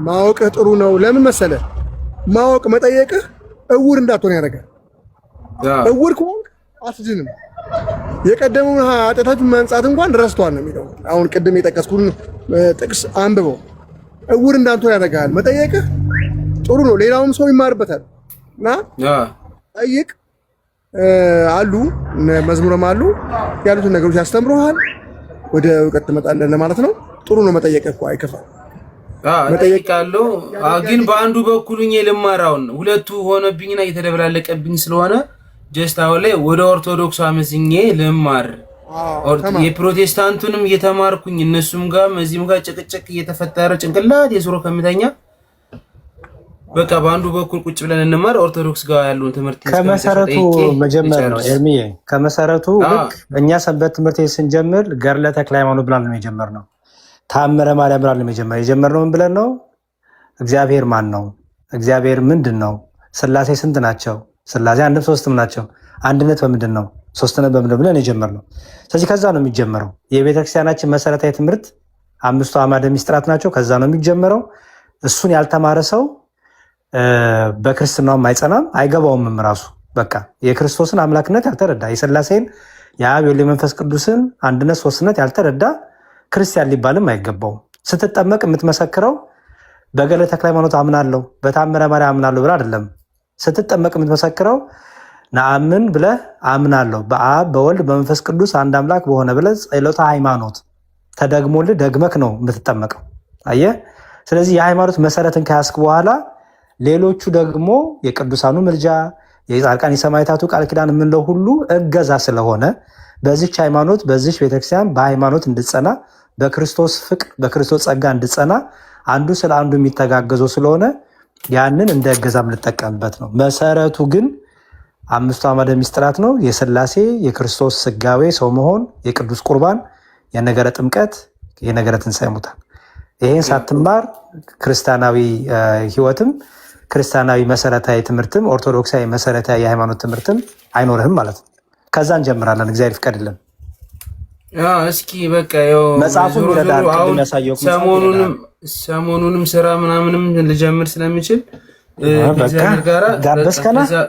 S4: ማወቅህ ጥሩ ነው። ለምን መሰለህ? ማወቅ መጠየቅህ እውር እንዳትሆን ያደርጋል። እውር ከሆንክ አትድንም። የቀደሙን ኃጢአታችሁን መንጻት እንኳን ረስቷል ነው የሚለው። አሁን ቅድም የጠቀስኩን ጥቅስ አንብበው። እውር እንዳትሆን ያደርጋል። መጠየቅህ ጥሩ ነው፣ ሌላውም ሰው ይማርበታል እና ጠይቅ። አሉ መዝሙርም አሉ ያሉትን ነገሮች ያስተምሩሃል፣ ወደ እውቀት ትመጣለህ ለማለት ነው። ጥሩ ነው መጠየቅ እኮ አይከፋም።
S2: እጠይቃለሁ ግን በአንዱ በኩል ሆኜ ልማራውን ሁለቱ ሆነብኝና እየተደበላለቀብኝ ስለሆነ ጀስት አሁን ላይ ወደ ኦርቶዶክስ አመዝኜ ልማር የፕሮቴስታንቱንም እየተማርኩኝ እነሱም ጋር እዚህም ጋር ጭቅጭቅ እየተፈጠረ ጭንቅላት የሱሮ ከሚተኛ በቃ በአንዱ በኩል ቁጭ ብለን እንማር። ኦርቶዶክስ ጋር ያለውን ትምህርት
S1: ከመሰረቱ መጀመር ነው። ኤርሚዬ ከመሰረቱ ልክ እኛ ሰንበት ትምህርት ስንጀምር ገድለ ተክለ ሃይማኖት ብለን ነው የጀመርነው። ተአምረ ማርያም ብለን ነው የጀመርነው። ምን ብለን ነው? እግዚአብሔር ማን ነው? እግዚአብሔር ምንድን ነው? ስላሴ ስንት ናቸው? ስላሴ አንድም ሶስትም ናቸው። አንድነት በምንድን ነው? ሶስትነት በምንድን ብለን የጀመርነው። ስለዚህ ከዛ ነው የሚጀመረው። የቤተክርስቲያናችን መሰረታዊ ትምህርት 5ቱ አዕማደ ምስጢራት ናቸው። ከዛ ነው የሚጀመረው። እሱን ያልተማረ ሰው በክርስትናውም አይጸናም አይገባውም። ራሱ በቃ የክርስቶስን አምላክነት ያልተረዳ የሥላሴን የአብ የወልድ የመንፈስ ቅዱስን አንድነት ሶስትነት ያልተረዳ ክርስቲያን ሊባልም አይገባውም። ስትጠመቅ የምትመሰክረው በገድለ ተክለ ሃይማኖት አምናለሁ በተአምረ ማርያም አምናለሁ ብለህ አይደለም። ስትጠመቅ የምትመሰክረው ነአምን ብለህ አምናለሁ በአብ በወልድ በመንፈስ ቅዱስ አንድ አምላክ በሆነ ብለህ ጸሎተ ሃይማኖት ተደግሞልህ ደግመክ ነው የምትጠመቀው። አየህ። ስለዚህ የሃይማኖት መሰረትን ከያዝክ በኋላ ሌሎቹ ደግሞ የቅዱሳኑ ምልጃ፣ የጻድቃን የሰማዕታቱ ቃል ኪዳን የምንለው ሁሉ እገዛ ስለሆነ በዚች ሃይማኖት በዚች ቤተክርስቲያን በሃይማኖት እንድጸና በክርስቶስ ፍቅር በክርስቶስ ጸጋ እንድጸና አንዱ ስለ አንዱ የሚተጋገዘው ስለሆነ ያንን እንደ እገዛ የምንጠቀምበት ነው። መሰረቱ ግን 5ቱ አዕማደ ምስጢራት ነው። የሥላሴ የክርስቶስ ስጋዌ ሰው መሆን፣ የቅዱስ ቁርባን፣ የነገረ ጥምቀት፣ የነገረ ትንሣኤ ሙታን። ይሄን ሳትማር ክርስቲያናዊ ህይወትም ክርስቲያናዊ መሰረታዊ ትምህርትም ኦርቶዶክሳዊ መሰረታዊ የሃይማኖት ትምህርትም አይኖርህም ማለት ነው። ከዛ እንጀምራለን። እግዚአብሔር ይፍቀድልን።
S2: እስኪ በቃ ያው
S1: መጽሐፉን ይረዳል። ቅድም ያሳየው
S2: ሰሞኑንም ስራ ምናምንም ልጀምር ስለሚችል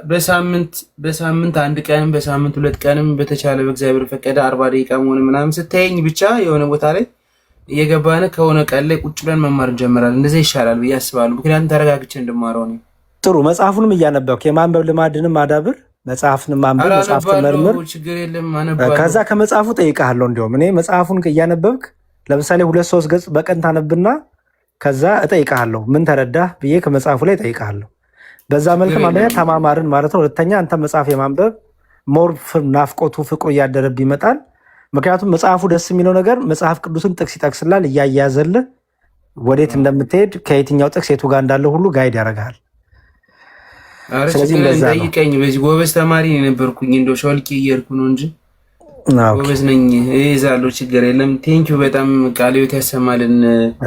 S2: በሳምንት አንድ ቀንም በሳምንት 2 ቀንም በተቻለ በእግዚአብሔር ፈቀደ 40 ደቂቃ መሆን ምናምን ስተይኝ ብቻ የሆነ ቦታ ላይ እየገባን ከሆነ ቀን ላይ ቁጭ ብለን መማር እንጀምራለን። እንደዚህ ይሻላል ብዬ አስባለሁ። ምክንያቱም ተረጋግቼ እንድማረው ነው። ጥሩ። መጽሐፉንም እያነበብክ የማንበብ ልማድንም አዳብር። መጽሐፍንም ማንበብ፣ መጽሐፍትን መርምር። ከዛ ከመጽሐፉ ጠይቃለሁ። እንዲሁም እኔ መጽሐፉን እያነበብክ ለምሳሌ 2-3 ገጽ በቀን ታነብና ከዛ እጠይቃለሁ ምን ተረዳህ ብዬ ከመጽሐፉ ላይ እጠይቃለሁ። በዛ መልክም አንደኛ ተማማርን ማለት ነው። ሁለተኛ አንተ መጽሐፍ የማንበብ ሞር ናፍቆቱ ፍቅሩ እያደረብ ይመጣል። ምክንያቱም መጽሐፉ ደስ የሚለው ነገር መጽሐፍ ቅዱስን ጥቅስ ይጠቅስላል፣ እያያዘልህ ወዴት እንደምትሄድ ከየትኛው ጥቅስ የቱ ጋር እንዳለ ሁሉ ጋይድ ያደርጋል። ስለዚህ ጠይቀኝ። በዚህ ጎበዝ ተማሪ የነበርኩኝ እንደው ሾልኪ እየሄድኩ ነው እንጂ ጎበዝ ነኝ። እይዛለሁ፣ ችግር የለም። ቴንኪው በጣም ቃለ ሕይወት ያሰማልን።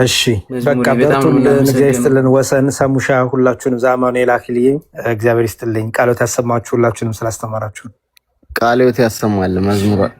S2: እሺ በቃ በርቱልን። እግዚአብሔር ይስጥልን። ወሰን ሰሙሻ ሁላችሁንም ዛማኑኤል አክሊዬ እግዚአብሔር ይስጥልኝ። ቃለ ሕይወት ያሰማችሁ ሁላችሁንም ስላስተማራችሁ
S6: ቃለ ሕይወት ያሰማልን። መዝሙር